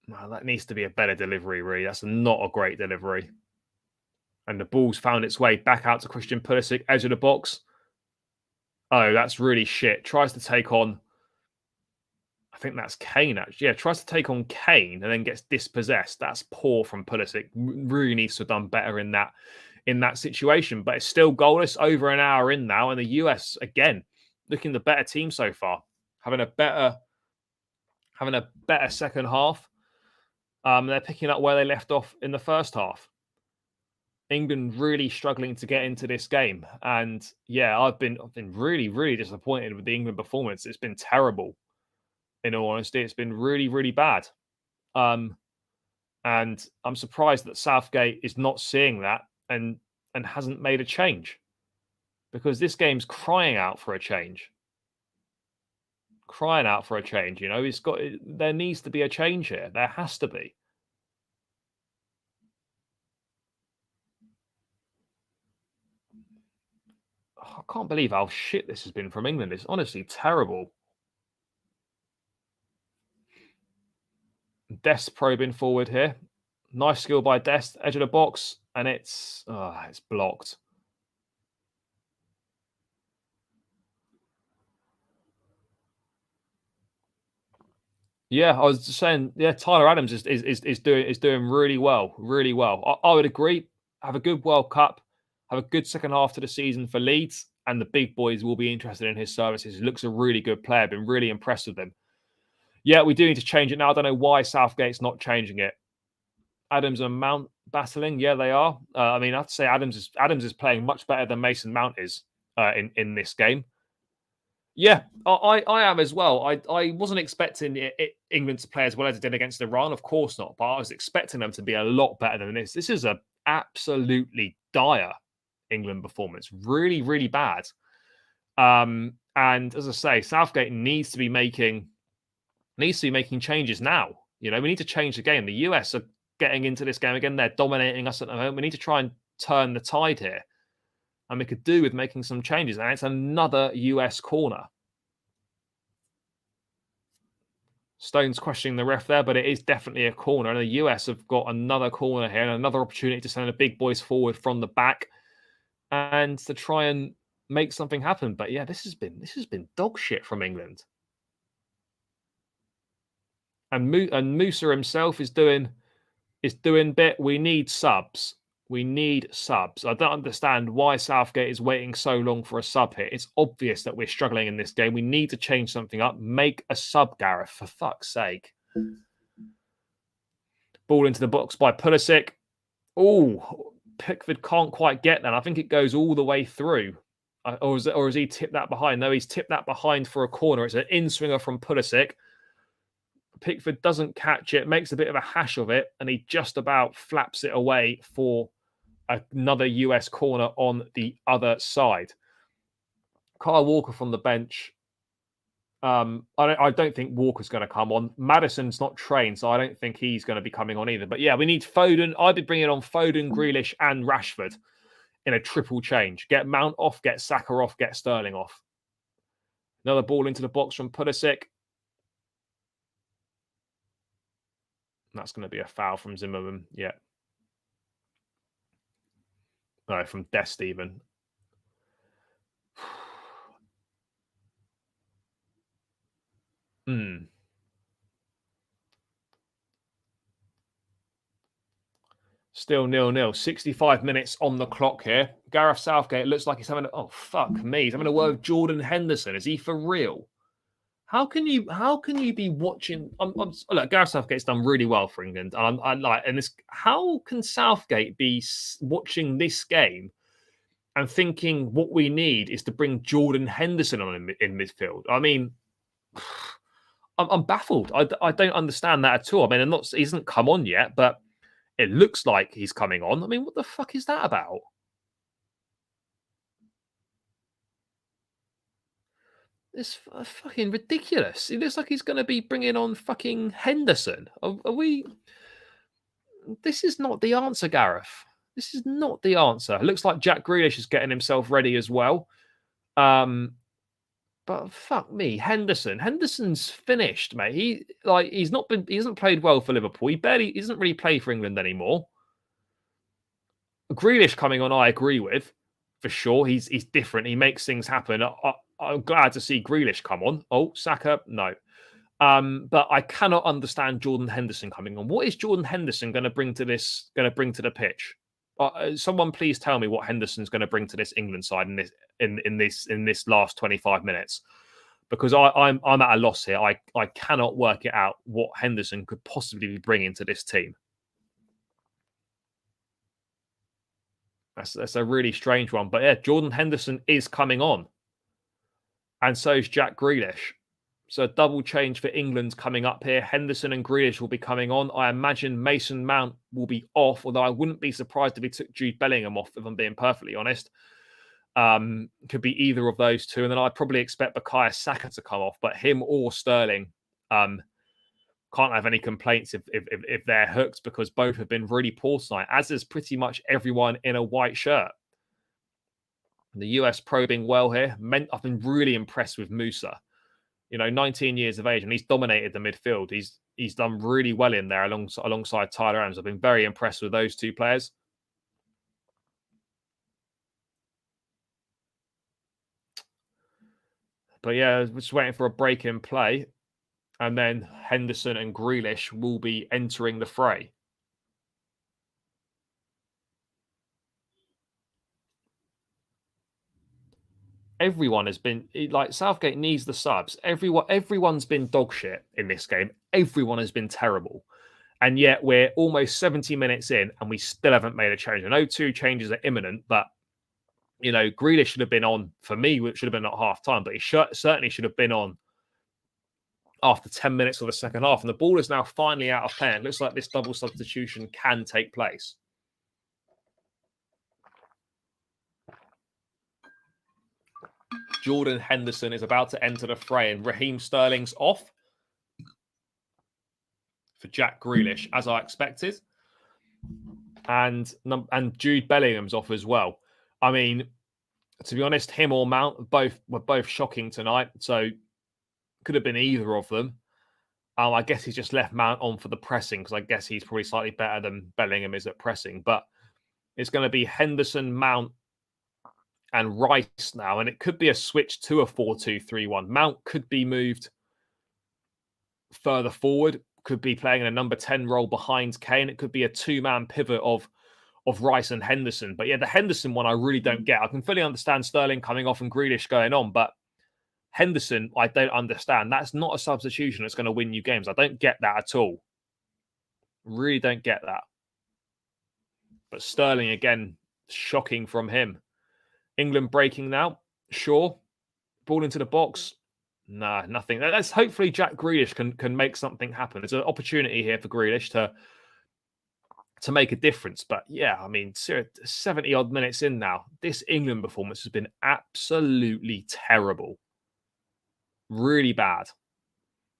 No, that needs to be a better delivery, really. That's not a great delivery. And the ball's found its way back out to Christian Pulisic, edge of the box. Oh, that's really shit. Tries to take on... I think that's Kane, actually. Yeah, tries to take on Kane and then gets dispossessed. That's poor from Pulisic. Really needs to have done better in that situation. But it's still goalless, over an hour in now. And the US, again, looking the better team so far. Having a better second half. They're picking up where they left off in the first half. England really struggling to get into this game. And yeah, I've been really, really disappointed with the England performance. It's been terrible. In all honesty, it's been really, really bad. And I'm surprised that Southgate is not seeing that and hasn't made a change. Because this game's crying out for a change. Crying out for a change, you know. There needs to be a change here. There has to be. I can't believe how shit this has been from England. It's honestly terrible. Dest probing forward here. Nice skill by Dest, edge of the box, and it's blocked. Yeah, I was just saying. Yeah, Tyler Adams is doing really well, really well. I would agree. Have a good World Cup. Have a good second half to the season for Leeds, and the big boys will be interested in his services. He looks a really good player. Been really impressed with him. Yeah, we do need to change it now. I don't know why Southgate's not changing it. Adams and Mount battling. Yeah, they are. I mean, I have to say Adams is playing much better than Mason Mount is in this game. Yeah, I am as well. I wasn't expecting England to play as well as it did against Iran. Of course not. But I was expecting them to be a lot better than this. This is a absolutely dire England performance. Really, really bad. And as I say, Southgate needs to be making changes now. You know, we need to change the game. The US are getting into this game again. They're dominating us at the moment. We need to try and turn the tide here. And we could do with making some changes. And it's another US corner. Stone's questioning the ref there, but it is definitely a corner. And the US have got another corner here and another opportunity to send the big boys forward from the back and to try and make something happen. But yeah, this has been dog shit from England. And Musa himself is doing bit. We need subs. We need subs. I don't understand why Southgate is waiting so long for a sub here. It's obvious that we're struggling in this game. We need to change something up. Make a sub, Gareth, for fuck's sake. Ball into the box by Pulisic. Oh, Pickford can't quite get that. I think it goes all the way through. Or has he tipped that behind? No, he's tipped that behind for a corner. It's an in-swinger from Pulisic. Pickford doesn't catch it, makes a bit of a hash of it, and he just about flaps it away for another US corner on the other side. Kyle Walker from the bench. I don't think Walker's going to come on. Maddison's not trained, so I don't think he's going to be coming on either. But yeah, we need Foden. I'd be bringing on Foden, Grealish, and Rashford in a triple change. Get Mount off, get Saka off, get Sterling off. Another ball into the box from Pulisic. That's going to be a foul from Zimmerman. Yeah. No, from Dest even. Still 0-0. 65 minutes on the clock here. Gareth Southgate looks like he's having a... Oh, fuck me. He's having a word with Jordan Henderson. Is he for real? How can you be watching? Look, Gareth Southgate's done really well for England. How can Southgate be watching this game and thinking what we need is to bring Jordan Henderson on in midfield? I mean, I'm baffled. I don't understand that at all. I mean, he hasn't come on yet, but it looks like he's coming on. I mean, what the fuck is that about? It's fucking ridiculous. It looks like he's going to be bringing on fucking Henderson. Are we... This is not the answer, Gareth. This is not the answer. It looks like Jack Grealish is getting himself ready as well. But fuck me, Henderson's finished, mate. He hasn't played well for Liverpool. He doesn't really play for England anymore. Grealish coming on, I agree with, for sure. He's different. He makes things happen. I'm glad to see Grealish come on. Oh, Saka, no. But I cannot understand Jordan Henderson coming on. What is Jordan Henderson going to bring to this? Going to bring to the pitch? Someone please tell me what Henderson's going to bring to this England side in this last 25 minutes, because I'm at a loss here. I cannot work it out what Henderson could possibly be bringing to this team. That's a really strange one. But yeah, Jordan Henderson is coming on. And so is Jack Grealish. So a double change for England coming up here. Henderson and Grealish will be coming on. I imagine Mason Mount will be off, although I wouldn't be surprised if he took Jude Bellingham off, if I'm being perfectly honest. Could be either of those two. And then I'd probably expect Bukayo Saka to come off, but him or Sterling can't have any complaints if they're hooked, because both have been really poor tonight, as is pretty much everyone in a white shirt. The US probing well here. I've been really impressed with Musa. 19 years of age, and he's dominated the midfield. He's done really well in there alongside Tyler Adams. I've been very impressed with those two players. But yeah, we're just waiting for a break in play. And then Henderson and Grealish will be entering the fray. Everyone has been Southgate needs the subs. Everyone's been dog shit in this game. Everyone has been terrible. And yet we're almost 70 minutes in and we still haven't made a change. I know 2 changes are imminent, but Grealish should have been on, for me, it should have been at half time, but he certainly should have been on after 10 minutes of the second half. And the ball is now finally out of play. It looks like this double substitution can take place. Jordan Henderson is about to enter the fray, and Raheem Sterling's off for Jack Grealish, as I expected. And Jude Bellingham's off as well. I mean, to be honest, him or Mount were both shocking tonight. So could have been either of them. I guess he's just left Mount on for the pressing because I guess he's probably slightly better than Bellingham is at pressing. But it's going to be Henderson, Mount, and Rice now, and it could be a switch to a 4-2-3-1. Mount could be moved further forward, could be playing in a number 10 role behind Kane. It could be a two-man pivot of Rice and Henderson. But yeah, the Henderson one I really don't get. I can fully understand Sterling coming off and Grealish going on, but Henderson, I don't understand. That's not a substitution that's going to win you games. I don't get that at all. Really don't get that. But Sterling, again, shocking from him. England breaking now. Sure. Ball into the box. Nah, nothing. That's hopefully Jack Grealish can make something happen. There's an opportunity here for Grealish to make a difference. But yeah, I mean, 70 odd minutes in now. This England performance has been absolutely terrible. Really bad.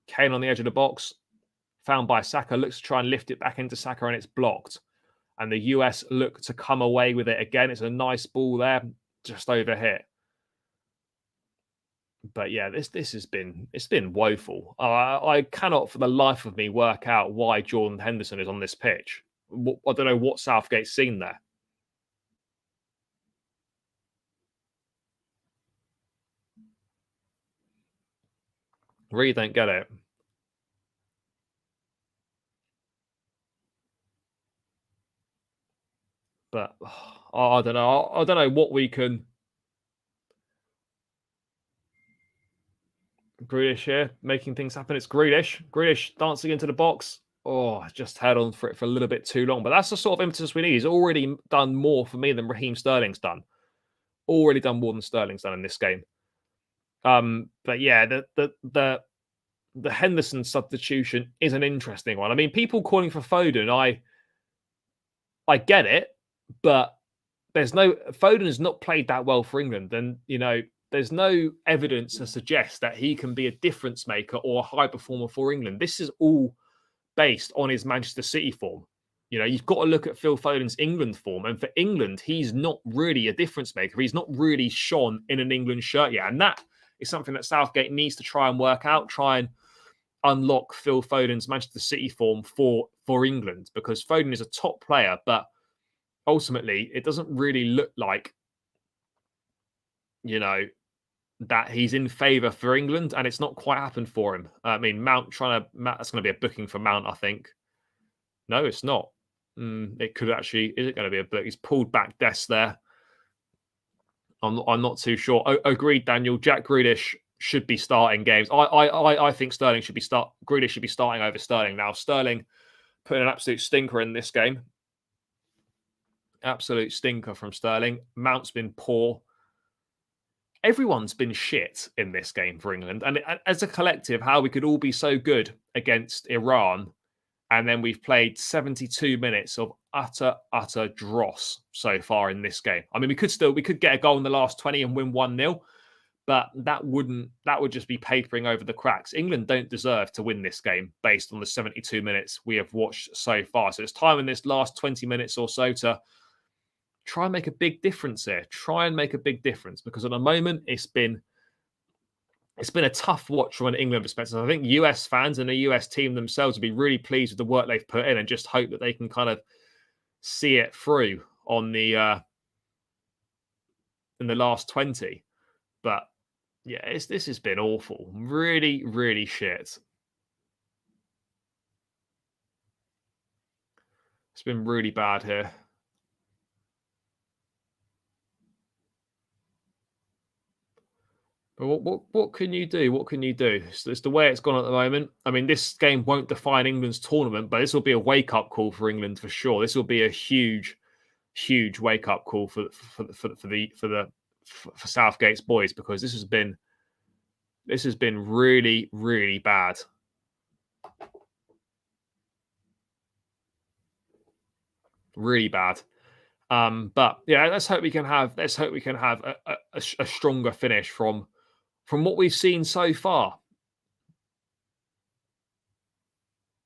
Kane on the edge of the box, found by Saka, looks to try and lift it back into Saka and it's blocked. And the US look to come away with it again. It's a nice ball there, just over here. But yeah, it's been woeful. I cannot for the life of me work out why Jordan Henderson is on this pitch. I don't know what Southgate's seen there. Really don't get it. But I don't know. I don't know what we can. Grealish here, making things happen. It's Grealish. Grealish dancing into the box. Oh, just held on for it for a little bit too long. But that's the sort of impetus we need. He's already done more for me than Raheem Sterling's done. Already done more than Sterling's done in this game. But yeah, the Henderson substitution is an interesting one. I mean, people calling for Foden, I get it, but Foden has not played that well for England, and there's no evidence to suggest that he can be a difference maker or a high performer for England. This is all based on his Manchester City form. You've got to look at Phil Foden's England form. And for England, he's not really a difference maker. He's not really shone in an England shirt yet. And that is something that Southgate needs to try and work out, try and unlock Phil Foden's Manchester City form for England, because Foden is a top player, but ultimately it doesn't really look like, that he's in favour for England, and it's not quite happened for him. I mean, Mount, that's going to be a booking for Mount, I think. No, it's not. It could actually, is it going to be a book? He's pulled back Des there. I'm not too sure. Agreed, Daniel. Jack Grealish should be starting games. I think Grealish should be starting over Sterling. Now, Sterling put an absolute stinker in this game. Absolute stinker from Sterling. Mount's been poor. Everyone's been shit in this game for England. And as a collective, how we could all be so good against Iran, and then we've played 72 minutes of utter dross so far in this game. I mean, we could get a goal in the last 20 and win 1-0, but that would just be papering over the cracks. England don't deserve to win this game based on the 72 minutes we have watched so far. So it's time in this last 20 minutes or so to try and make a big difference here. Try and make a big difference, because at the moment it's been a tough watch from an England perspective. I think US fans and the US team themselves will be really pleased with the work they've put in, and just hope that they can kind of see it through on the in the last 20. But yeah, this has been awful. Really, really shit. It's been really bad here. But what can you do? What can you do? It's the way it's gone at the moment. I mean, this game won't define England's tournament, but this will be a wake-up call for England for sure. This will be a huge wake-up call for Southgate's boys, because this has been really, really bad. Really bad. But yeah, let's hope we can have a stronger finish from what we've seen so far.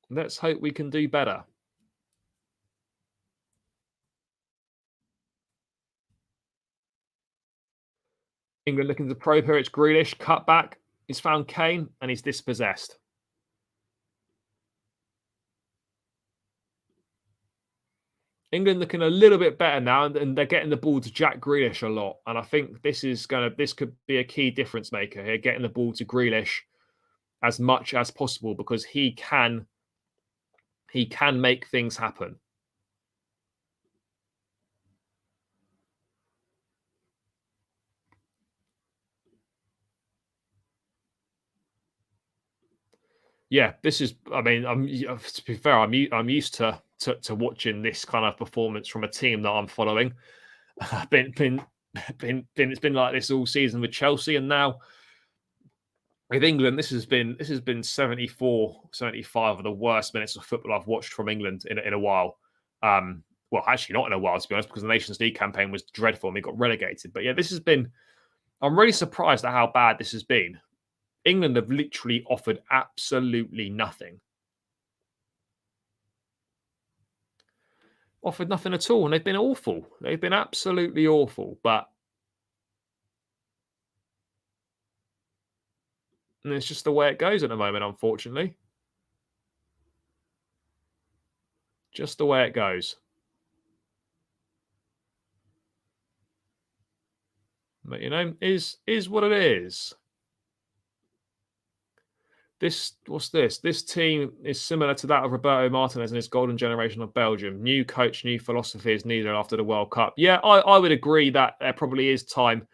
Let's hope we can do better. England looking to probe here. It's Grealish, cut back. He's found Kane and he's dispossessed. England looking a little bit better now, and they're getting the ball to Jack Grealish a lot. And I think this could be a key difference maker here, getting the ball to Grealish as much as possible, because he can make things happen. Yeah, this is. I mean, to be fair, I'm used to watching this kind of performance from a team that I'm following. It's been like this all season with Chelsea, and now with England, this has been 74, 75 of the worst minutes of football I've watched from England in a while. Well, actually not in a while, to be honest, because the Nations League campaign was dreadful and we got relegated. But yeah, this has been. I'm really surprised at how bad this has been. England have literally offered absolutely nothing. Offered nothing at all, and they've been awful. They've been absolutely awful. But it's just the way it goes at the moment, unfortunately. Just the way it goes. But is what it is. What's this? This team is similar to that of Roberto Martinez and his golden generation of Belgium. New coach, new philosophy is needed after the World Cup. Yeah, I would agree that there probably is time.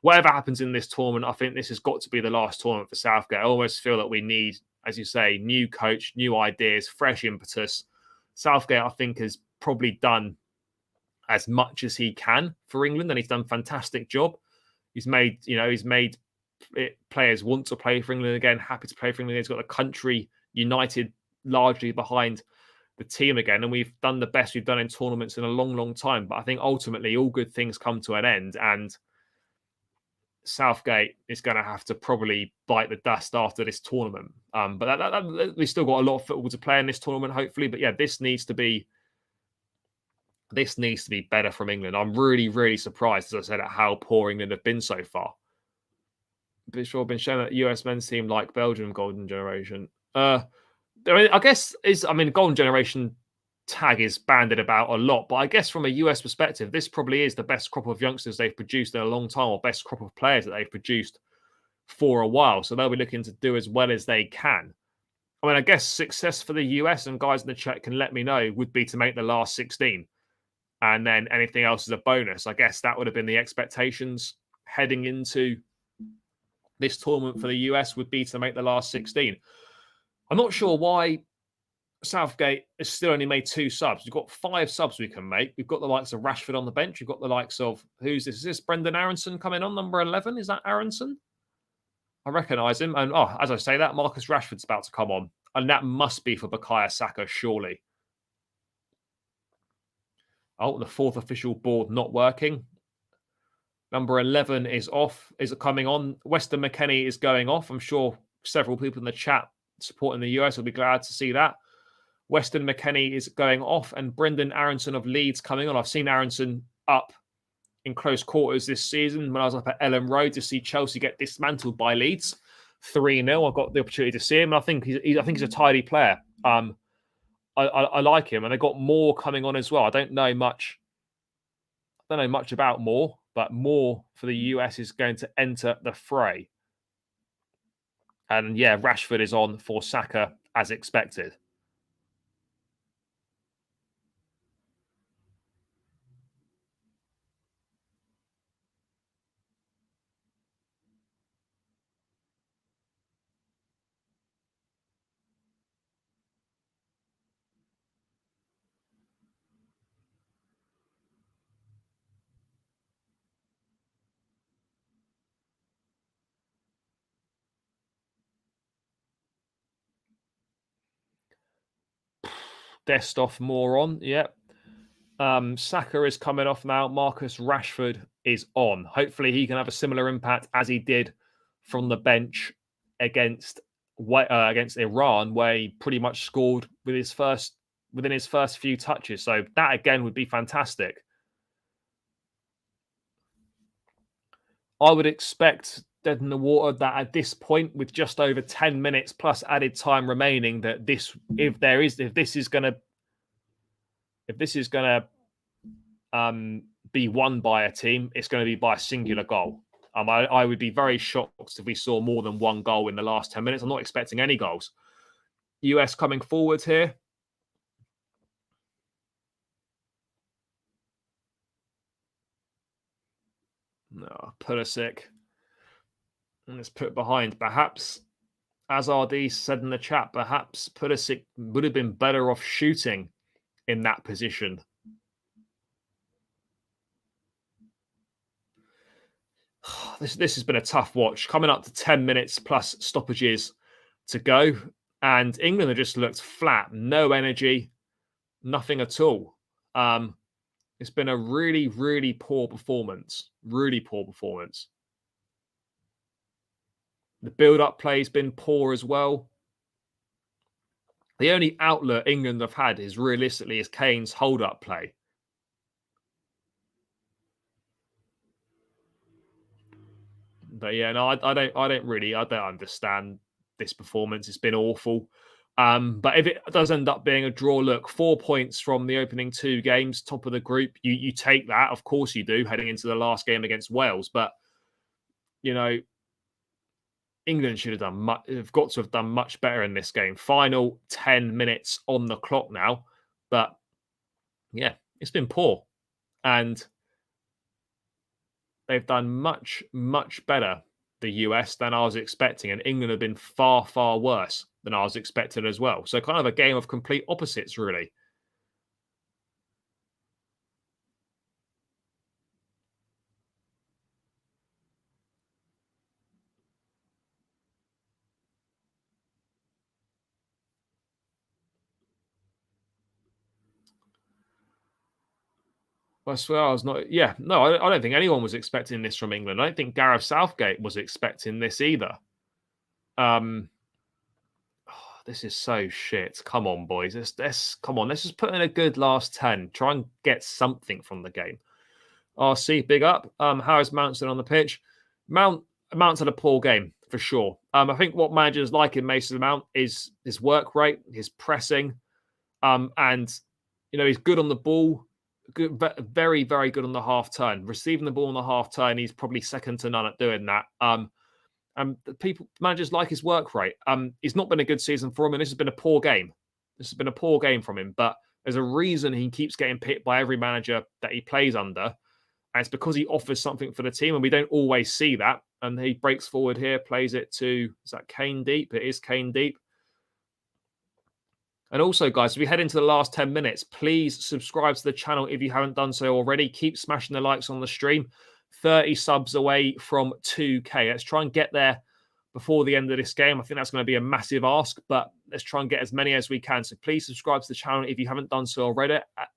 Whatever happens in this tournament, I think this has got to be the last tournament for Southgate. I almost feel that we need, as you say, new coach, new ideas, fresh impetus. Southgate, I think, has probably done as much as he can for England, and he's done a fantastic job. He's made players want to play for England again, happy to play for England. He's got the country united largely behind the team again, and we've done the best we've done in tournaments in a long, long time. But I think ultimately all good things come to an end, and Southgate is going to have to probably bite the dust after this tournament. But we've still got a lot of football to play in this tournament, hopefully. But yeah, this needs to be better from England. I'm really, really surprised, as I said, at how poor England have been so far. It's sure been shown that US men's team like Belgium golden generation. I guess golden generation tag is banded about a lot, but I guess from a US perspective, this probably is the best crop of youngsters they've produced in a long time, or best crop of players that they've produced for a while. So they'll be looking to do as well as they can. I mean, I guess success for the US, and guys in the chat can let me know, would be to make the last 16. And then anything else is a bonus. I guess that would have been the expectations heading into this tournament for the US, would be to make the last 16. I'm not sure why Southgate has still only made 2 subs. We've got 5 subs we can make. We've got the likes of Rashford on the bench. We've got the likes of, who's this? Is this Brendan Aronson coming on, number 11? Is that Aronson? I recognise him. And as I say that, Marcus Rashford's about to come on. And that must be for Bukayo Saka, surely. Oh, the 4th official board not working. Number 11 is off. Is it coming on? Weston McKennie is going off. I'm sure several people in the chat supporting the US will be glad to see that. Weston McKennie is going off, and Brendan Aronson of Leeds coming on. I've seen Aronson up in close quarters this season when I was up at Ellen Road to see Chelsea get dismantled by Leeds 3-0. I got the opportunity to see him. I think he's a tidy player. I like him, and they got Moore coming on as well. I don't know much about Moore, but Moore for the US is going to enter the fray. And yeah, Rashford is on for Saka as expected. Destoff Moore on, yep. Saka is coming off now. Marcus Rashford is on. Hopefully he can have a similar impact as he did from the bench against Iran, where he pretty much scored within his first few touches. So that again would be fantastic. I would expect dead in the water that at this point, with just over 10 minutes plus added time remaining, that if this is going to if this is going to be won by a team, it's going to be by a singular goal. I would be very shocked if we saw more than one goal in the last 10 minutes. I'm not expecting any goals. US coming forward here. No, Pulisic. And let's put behind. Perhaps, as RD said in the chat, perhaps Pulisic would have been better off shooting in that position. This has been a tough watch. Coming up to 10 minutes plus stoppages to go. And England have just looked flat. No energy. Nothing at all. It's been a really, really poor performance. Really poor performance. The build-up play has been poor as well. The only outlet England have had is realistically is Kane's hold-up play. But yeah, no, I don't understand this performance. It's been awful. But if it does end up being a draw, look, 4 points from the opening 2 games, top of the group, you take that. Of course you do, heading into the last game against Wales. But, you know, England should have done have got to have done much better in this game. Final 10 minutes on the clock now. But, yeah, it's been poor. And they've done much, much better, the US, than I was expecting. And England have been far, far worse than I was expecting as well. So kind of a game of complete opposites, really. I swear I was not. Yeah, no, I don't think anyone was expecting this from England. I don't think Gareth Southgate was expecting this either. This is so shit. Come on, boys. Come on. Let's just put in a good last 10. Try and get something from the game. RC, big up. How is Mount's on the pitch? Mount's had a poor game for sure. I think what managers like in Mason Mount is his work rate, his pressing, and you know he's good on the ball. Good, very, very good on the half turn. Receiving the ball on the half turn, he's probably second to none at doing that. And managers like his work rate. It's not been a good season for him, and this has been a poor game. This has been a poor game from him, but there's a reason he keeps getting picked by every manager that he plays under, and it's because he offers something for the team, and we don't always see that. And he breaks forward here, plays it to, is that Kane deep? It is Kane deep. And also, guys, as we head into the last 10 minutes, please subscribe to the channel if you haven't done so already. Keep smashing the likes on the stream. 30 subs away from 2K. Let's try and get there before the end of this game. I think that's going to be a massive ask, but let's try and get as many as we can. So please subscribe to the channel if you haven't done so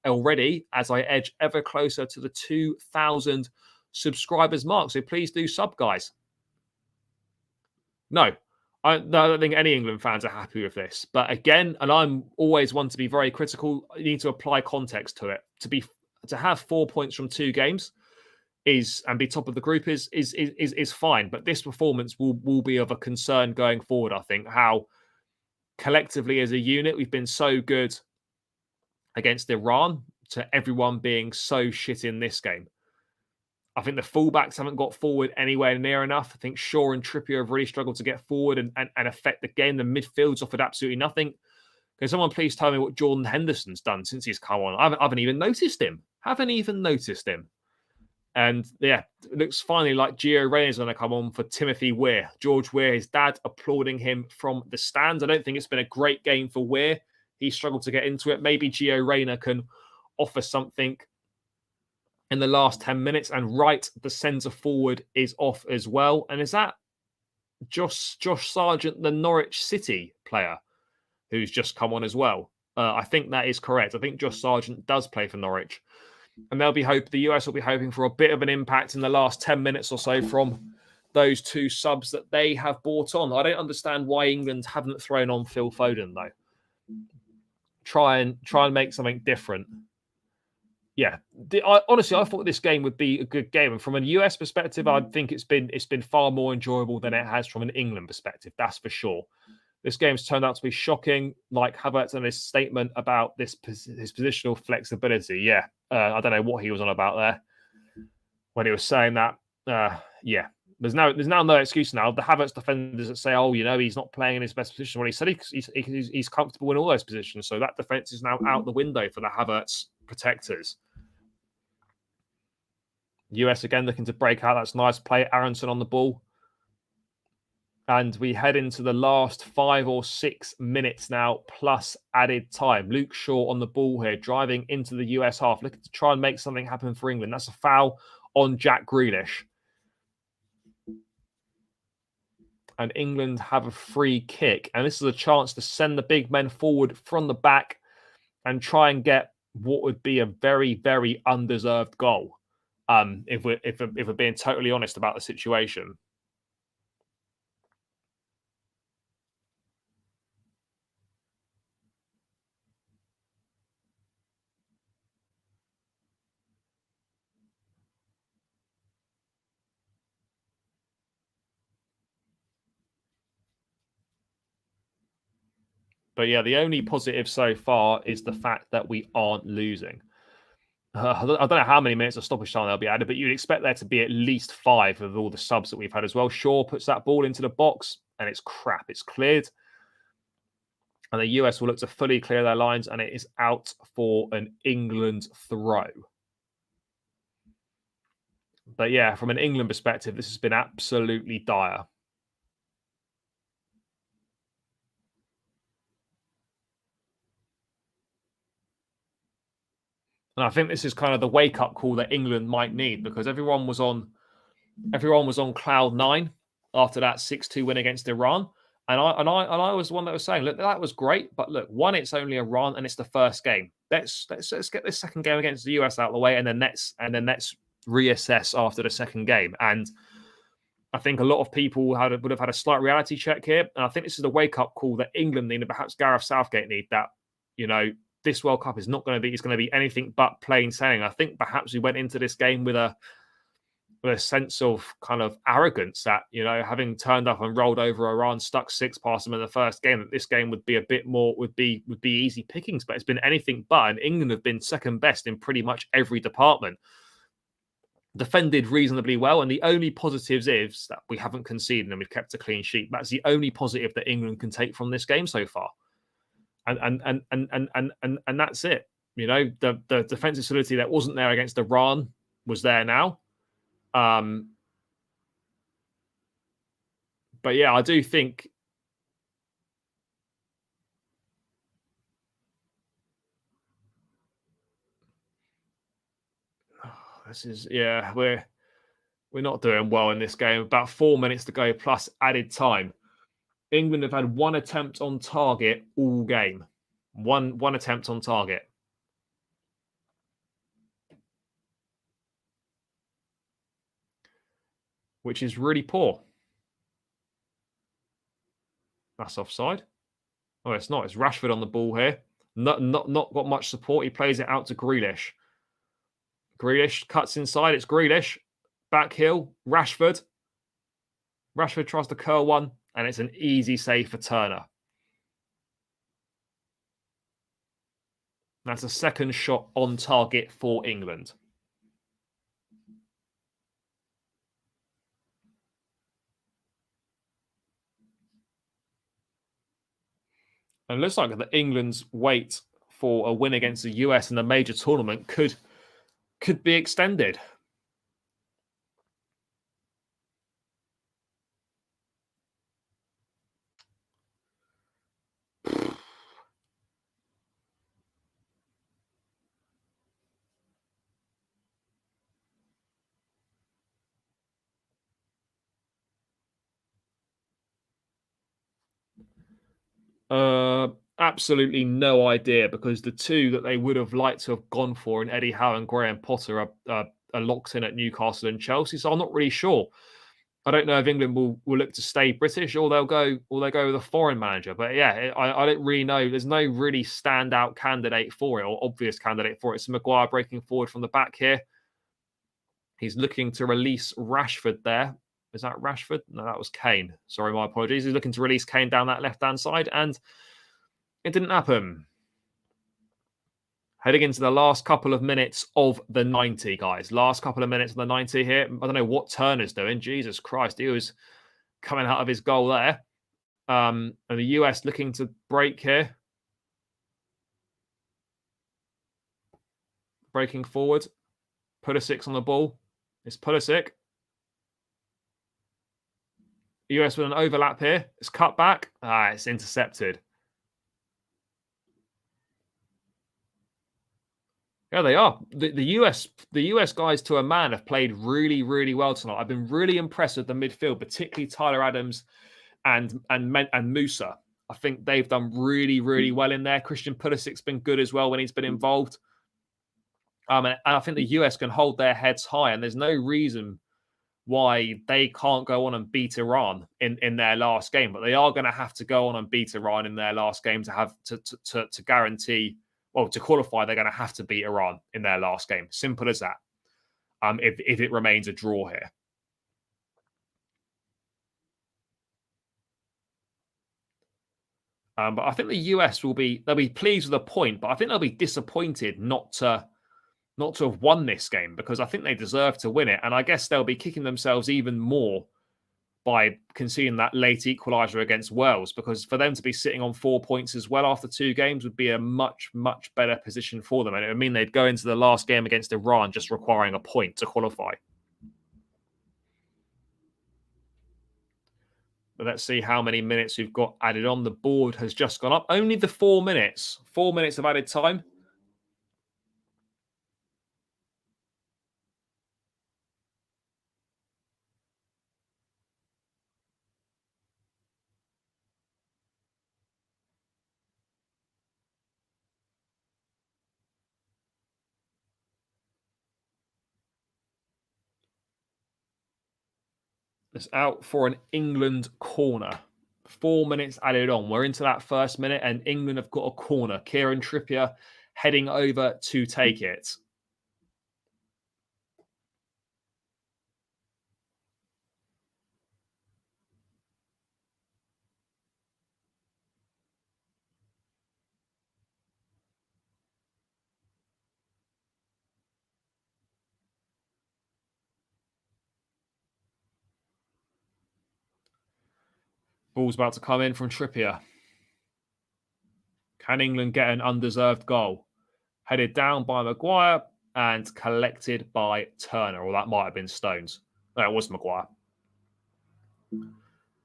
already, as I edge ever closer to the 2,000 subscribers mark. So please do sub, guys. No, I don't think any England fans are happy with this. But again, and I'm always one to be very critical, you need to apply context to it. To have 4 points from 2 games and be top of the group is fine. But this performance will be of a concern going forward, I think. How collectively as a unit we've been so good against Iran, to everyone being so shit in this game. I think the fullbacks haven't got forward anywhere near enough. I think Shaw and Trippier have really struggled to get forward and affect the game. The midfield's offered absolutely nothing. Can someone please tell me what Jordan Henderson's done since he's come on? I haven't even noticed him. And yeah, it looks finally like Gio Reyna's going to come on for Timothy Weir. George Weir, his dad, applauding him from the stands. I don't think it's been a great game for Weir. He struggled to get into it. Maybe Gio Reyna can offer something in the last 10 minutes. And Wright, the centre forward, is off as well. And is that Josh Sargent, the Norwich City player, who's just come on as well? I think that is correct. I think Josh Sargent does play for Norwich. And the US will be hoping for a bit of an impact in the last 10 minutes or so from those 2 subs that they have brought on. I don't understand why England haven't thrown on Phil Foden, though. Try and make something different. Yeah, honestly, I thought this game would be a good game, and from a US perspective, I think it's been far more enjoyable than it has from an England perspective. That's for sure. This game's turned out to be shocking, like Havertz and his statement about his positional flexibility. Yeah, I don't know what he was on about there when he was saying that. Yeah, there's now no excuse now. The Havertz defenders that say, oh, he's not playing in his best position. Well, he said he's comfortable in all those positions. So that defense is now out the window for the Havertz protectors. US again looking to break out. That's nice play. Aronson on the ball. And we head into the last 5 or 6 minutes now, plus added time. Luke Shaw on the ball here, driving into the US half, looking to try and make something happen for England. That's a foul on Jack Grealish. And England have a free kick. And this is a chance to send the big men forward from the back and try and get what would be a very, very undeserved goal, if we're being totally honest about the situation. But yeah, the only positive so far is the fact that we aren't losing. I don't know how many minutes of stoppage time they'll be added, but you'd expect there to be at least 5 of all the subs that we've had as well. Shaw puts that ball into the box, and it's crap. It's cleared. And the US will look to fully clear their lines, and it is out for an England throw. But yeah, from an England perspective, this has been absolutely dire. And I think this is kind of the wake-up call that England might need, because everyone was on cloud 9 after that 6-2 win against Iran. And I was the one that was saying, look, that was great, but look, one, it's only Iran and it's the first game. Let's get this second game against the US out of the way, and then let's reassess after the second game. And I think a lot of people would have had a slight reality check here. And I think this is the wake-up call that England need, and perhaps Gareth Southgate need, that, this World Cup is not going to be, it's going to be anything but plain sailing. I think perhaps we went into this game with a sense of kind of arrogance that, having turned up and rolled over Iran, stuck 6 past them in the first game, that this game would be a bit more, would be easy pickings, but it's been anything but. And England have been second best in pretty much every department. Defended reasonably well, and the only positives is that we haven't conceded and we've kept a clean sheet. That's the only positive that England can take from this game so far. And that's it. The defensive solidity that wasn't there against Iran was there now. But yeah, I do think we're not doing well in this game. About 4 minutes to go plus added time. England have had 1 attempt on target all game. One attempt on target. Which is really poor. That's offside. Oh, it's not. It's Rashford on the ball here. Not got much support. He plays it out to Grealish. Grealish cuts inside. It's Grealish. Back heel. Rashford. Rashford tries to curl one, and it's an easy save for Turner. That's a second shot on target for England. And it looks like that England's wait for a win against the US in a major tournament could be extended. Absolutely no idea, because the two that they would have liked to have gone for in Eddie Howe and Graham Potter are locked in at Newcastle and Chelsea. So I'm not really sure. I don't know if England will look to stay British or they'll go with a foreign manager. But yeah, I don't really know. There's no really standout candidate for it, or obvious candidate for it. It's Maguire breaking forward from the back here. He's looking to release Rashford there. Is that Rashford? No, that was Kane. Sorry, my apologies. He's looking to release Kane down that left-hand side, and it didn't happen. Heading into the last couple of minutes of the 90, guys. Last couple of minutes of the 90 here. I don't know what Turner's doing. Jesus Christ, he was coming out of his goal there. And the US looking to break here. Breaking forward. Pulisic on the ball. It's Pulisic. US with an overlap here. It's cut back. It's intercepted. Yeah, they are. The US guys to a man have played really, really well tonight. I've been really impressed with the midfield, particularly Tyler Adams and Musa. I think they've done really, really well in there. Christian Pulisic's been good as well when he's been involved. And I think the US can hold their heads high, and there's no reason why they can't go on and beat Iran in their last game. But they are going to have to go on and beat Iran in their last game to have to guarantee. Well, to qualify, they're going to have to beat Iran in their last game. Simple as that. If it remains a draw here. But I think the US they'll be pleased with a point, but I think they'll be disappointed not to have won this game, because I think they deserve to win it. And I guess they'll be kicking themselves even more by conceding that late equaliser against Wales, because for them to be sitting on 4 points as well after 2 games would be a much, much better position for them. And it would mean they'd go into the last game against Iran just requiring a point to qualify. But let's see how many minutes we've got added on. The board has just gone up. Only the 4 minutes. 4 minutes of added time. It's out for an England corner. 4 minutes added on. We're into that first minute, and England have got a corner. Kieran Trippier heading over to take it. Ball's about to come in from Trippier. Can England get an undeserved goal? Headed down by Maguire and collected by Turner. Or that might have been Stones. No, it was Maguire.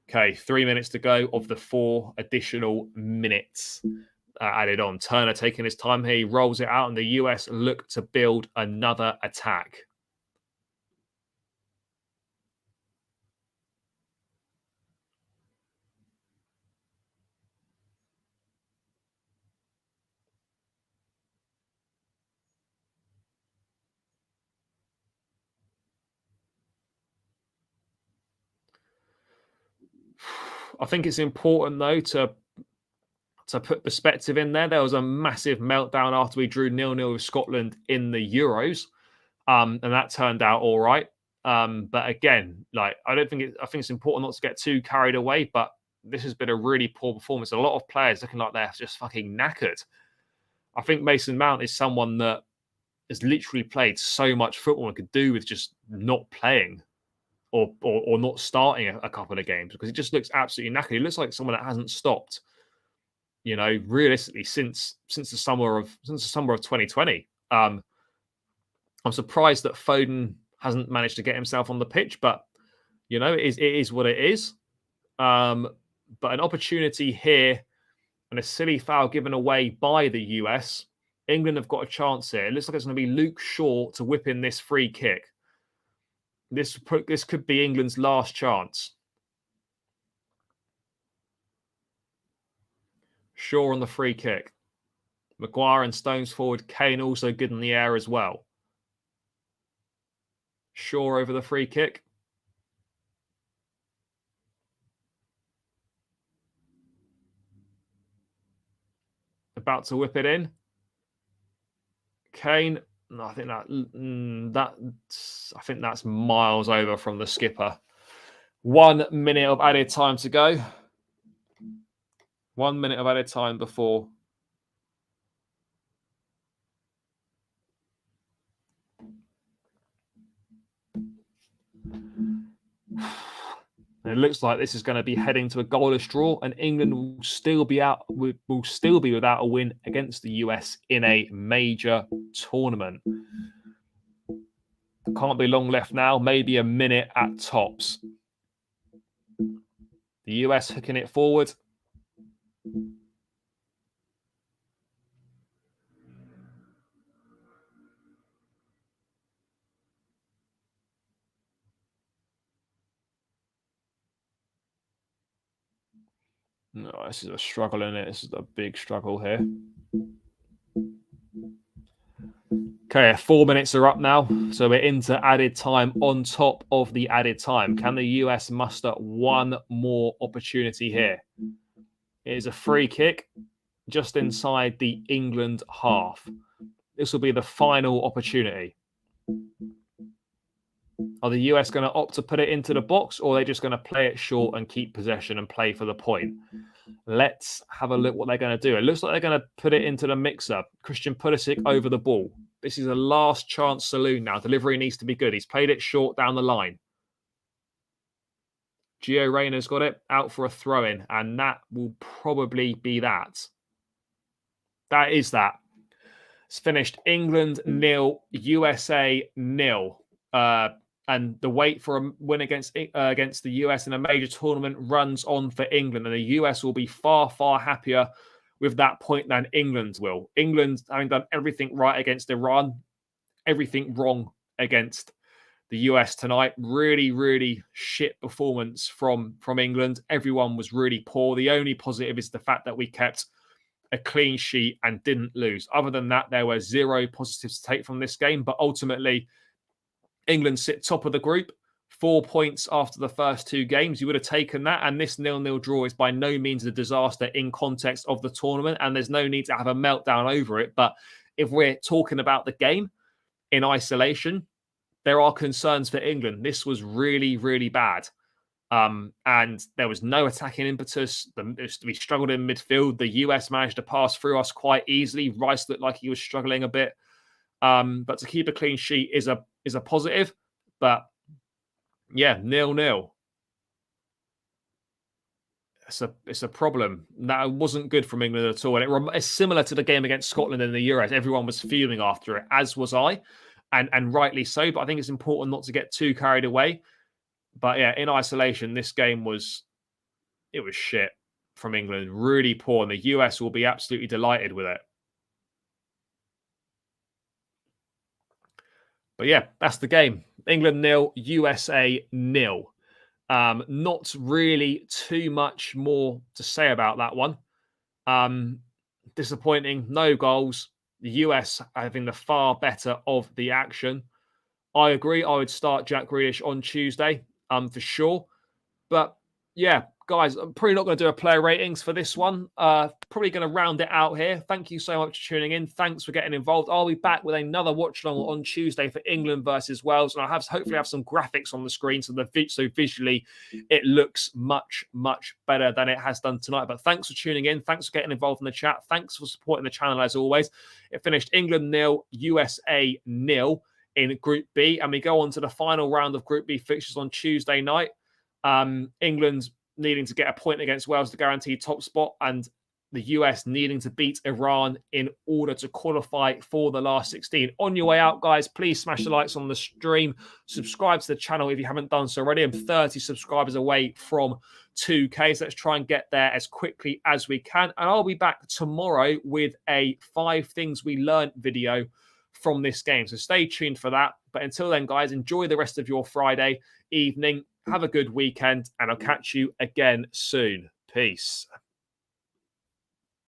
Okay, 3 minutes to go of the 4 additional minutes added on. Turner taking his time here. He rolls it out, and the US look to build another attack. I think it's important, though, to put perspective in there. There was a massive meltdown after we drew 0-0 with Scotland in the Euros, and that turned out all right. But again, I think it's important not to get too carried away. But this has been a really poor performance. A lot of players looking like they're just fucking knackered. I think Mason Mount is someone that has literally played so much football and could do with just not playing. Or not starting a couple of games, because he just looks absolutely knackered. He looks like someone that hasn't stopped, realistically since the summer of 2020. I'm surprised that Foden hasn't managed to get himself on the pitch, but it is what it is. But an opportunity here and a silly foul given away by the US. England have got a chance here. It looks like it's going to be Luke Shaw to whip in this free kick. This could be England's last chance. Shaw on the free kick. Maguire and Stones forward. Kane also good in the air as well. Shaw over the free kick. About to whip it in. Kane. No, I think that's miles over from the skipper. 1 minute of added time to go. 1 minute of added time before. It looks like this is going to be heading to a goalless draw, and England will still be without a win against the US in a major tournament. Can't be long left now, maybe a minute at tops. The US hooking it forward. No, this is a struggle, isn't it? This is a big struggle here. Okay, 4 minutes are up now, so we're into added time on top of the added time. Can the US muster one more opportunity here? It is a free kick just inside the England half. This will be the final opportunity. Are the US going to opt to put it into the box, or are they just going to play it short and keep possession and play for the point? Let's have a look what they're going to do. It looks like they're going to put it into the mixer. Christian Pulisic over the ball. This is a last chance saloon now. Delivery needs to be good. He's played it short down the line. Gio Reyna's got it out for a throw-in, and that will probably be that. That is that. It's finished England 0, USA 0. And the wait for a win against the US in a major tournament runs on for England. And the US will be far, far happier with that point than England will. England, having done everything right against Iran, everything wrong against the US tonight. Really, really shit performance from England. Everyone was really poor. The only positive is the fact that we kept a clean sheet and didn't lose. Other than that, there were zero positives to take from this game. But ultimately, England sit top of the group, 4 points after the first two games. You would have taken that. And this 0-0 draw is by no means a disaster in context of the tournament. And there's no need to have a meltdown over it. But if we're talking about the game in isolation, there are concerns for England. This was really, really bad. And there was no attacking impetus. We struggled in midfield. The US managed to pass through us quite easily. Rice looked like he was struggling a bit. But to keep a clean sheet is a positive. But yeah, 0-0. It's a problem. That wasn't good from England at all. And it's similar to the game against Scotland in the Euros. Everyone was fuming after it, as was I. And rightly so. But I think it's important not to get too carried away. But yeah, in isolation, this game was shit from England. Really poor. And the US will be absolutely delighted with it. But yeah, that's the game. England 0, USA 0. Not really too much more to say about that one. Disappointing. No goals. The US having the far better of the action. I agree. I would start Jack Grealish on Tuesday, for sure. But yeah, guys, I'm probably not going to do a player ratings for this one. Probably going to round it out here. Thank you so much for tuning in. Thanks for getting involved. I'll be back with another watch along on Tuesday for England versus Wales, and I'll hopefully have some graphics on the screen so visually it looks much, much better than it has done tonight. But thanks for tuning in. Thanks for getting involved in the chat. Thanks for supporting the channel as always. It finished England 0, USA 0 in Group B, and we go on to the final round of Group B fixtures on Tuesday night. England needing to get a point against Wales to guarantee top spot, and the US needing to beat Iran in order to qualify for the last 16. On your way out, guys, please smash the likes on the stream. Subscribe to the channel if you haven't done so already. I'm 30 subscribers away from 2K, so let's try and get there as quickly as we can. And I'll be back tomorrow with a 5 things we learned video from this game. So stay tuned for that. But until then, guys, enjoy the rest of your Friday evening. Have a good weekend, and I'll catch you again soon. Peace.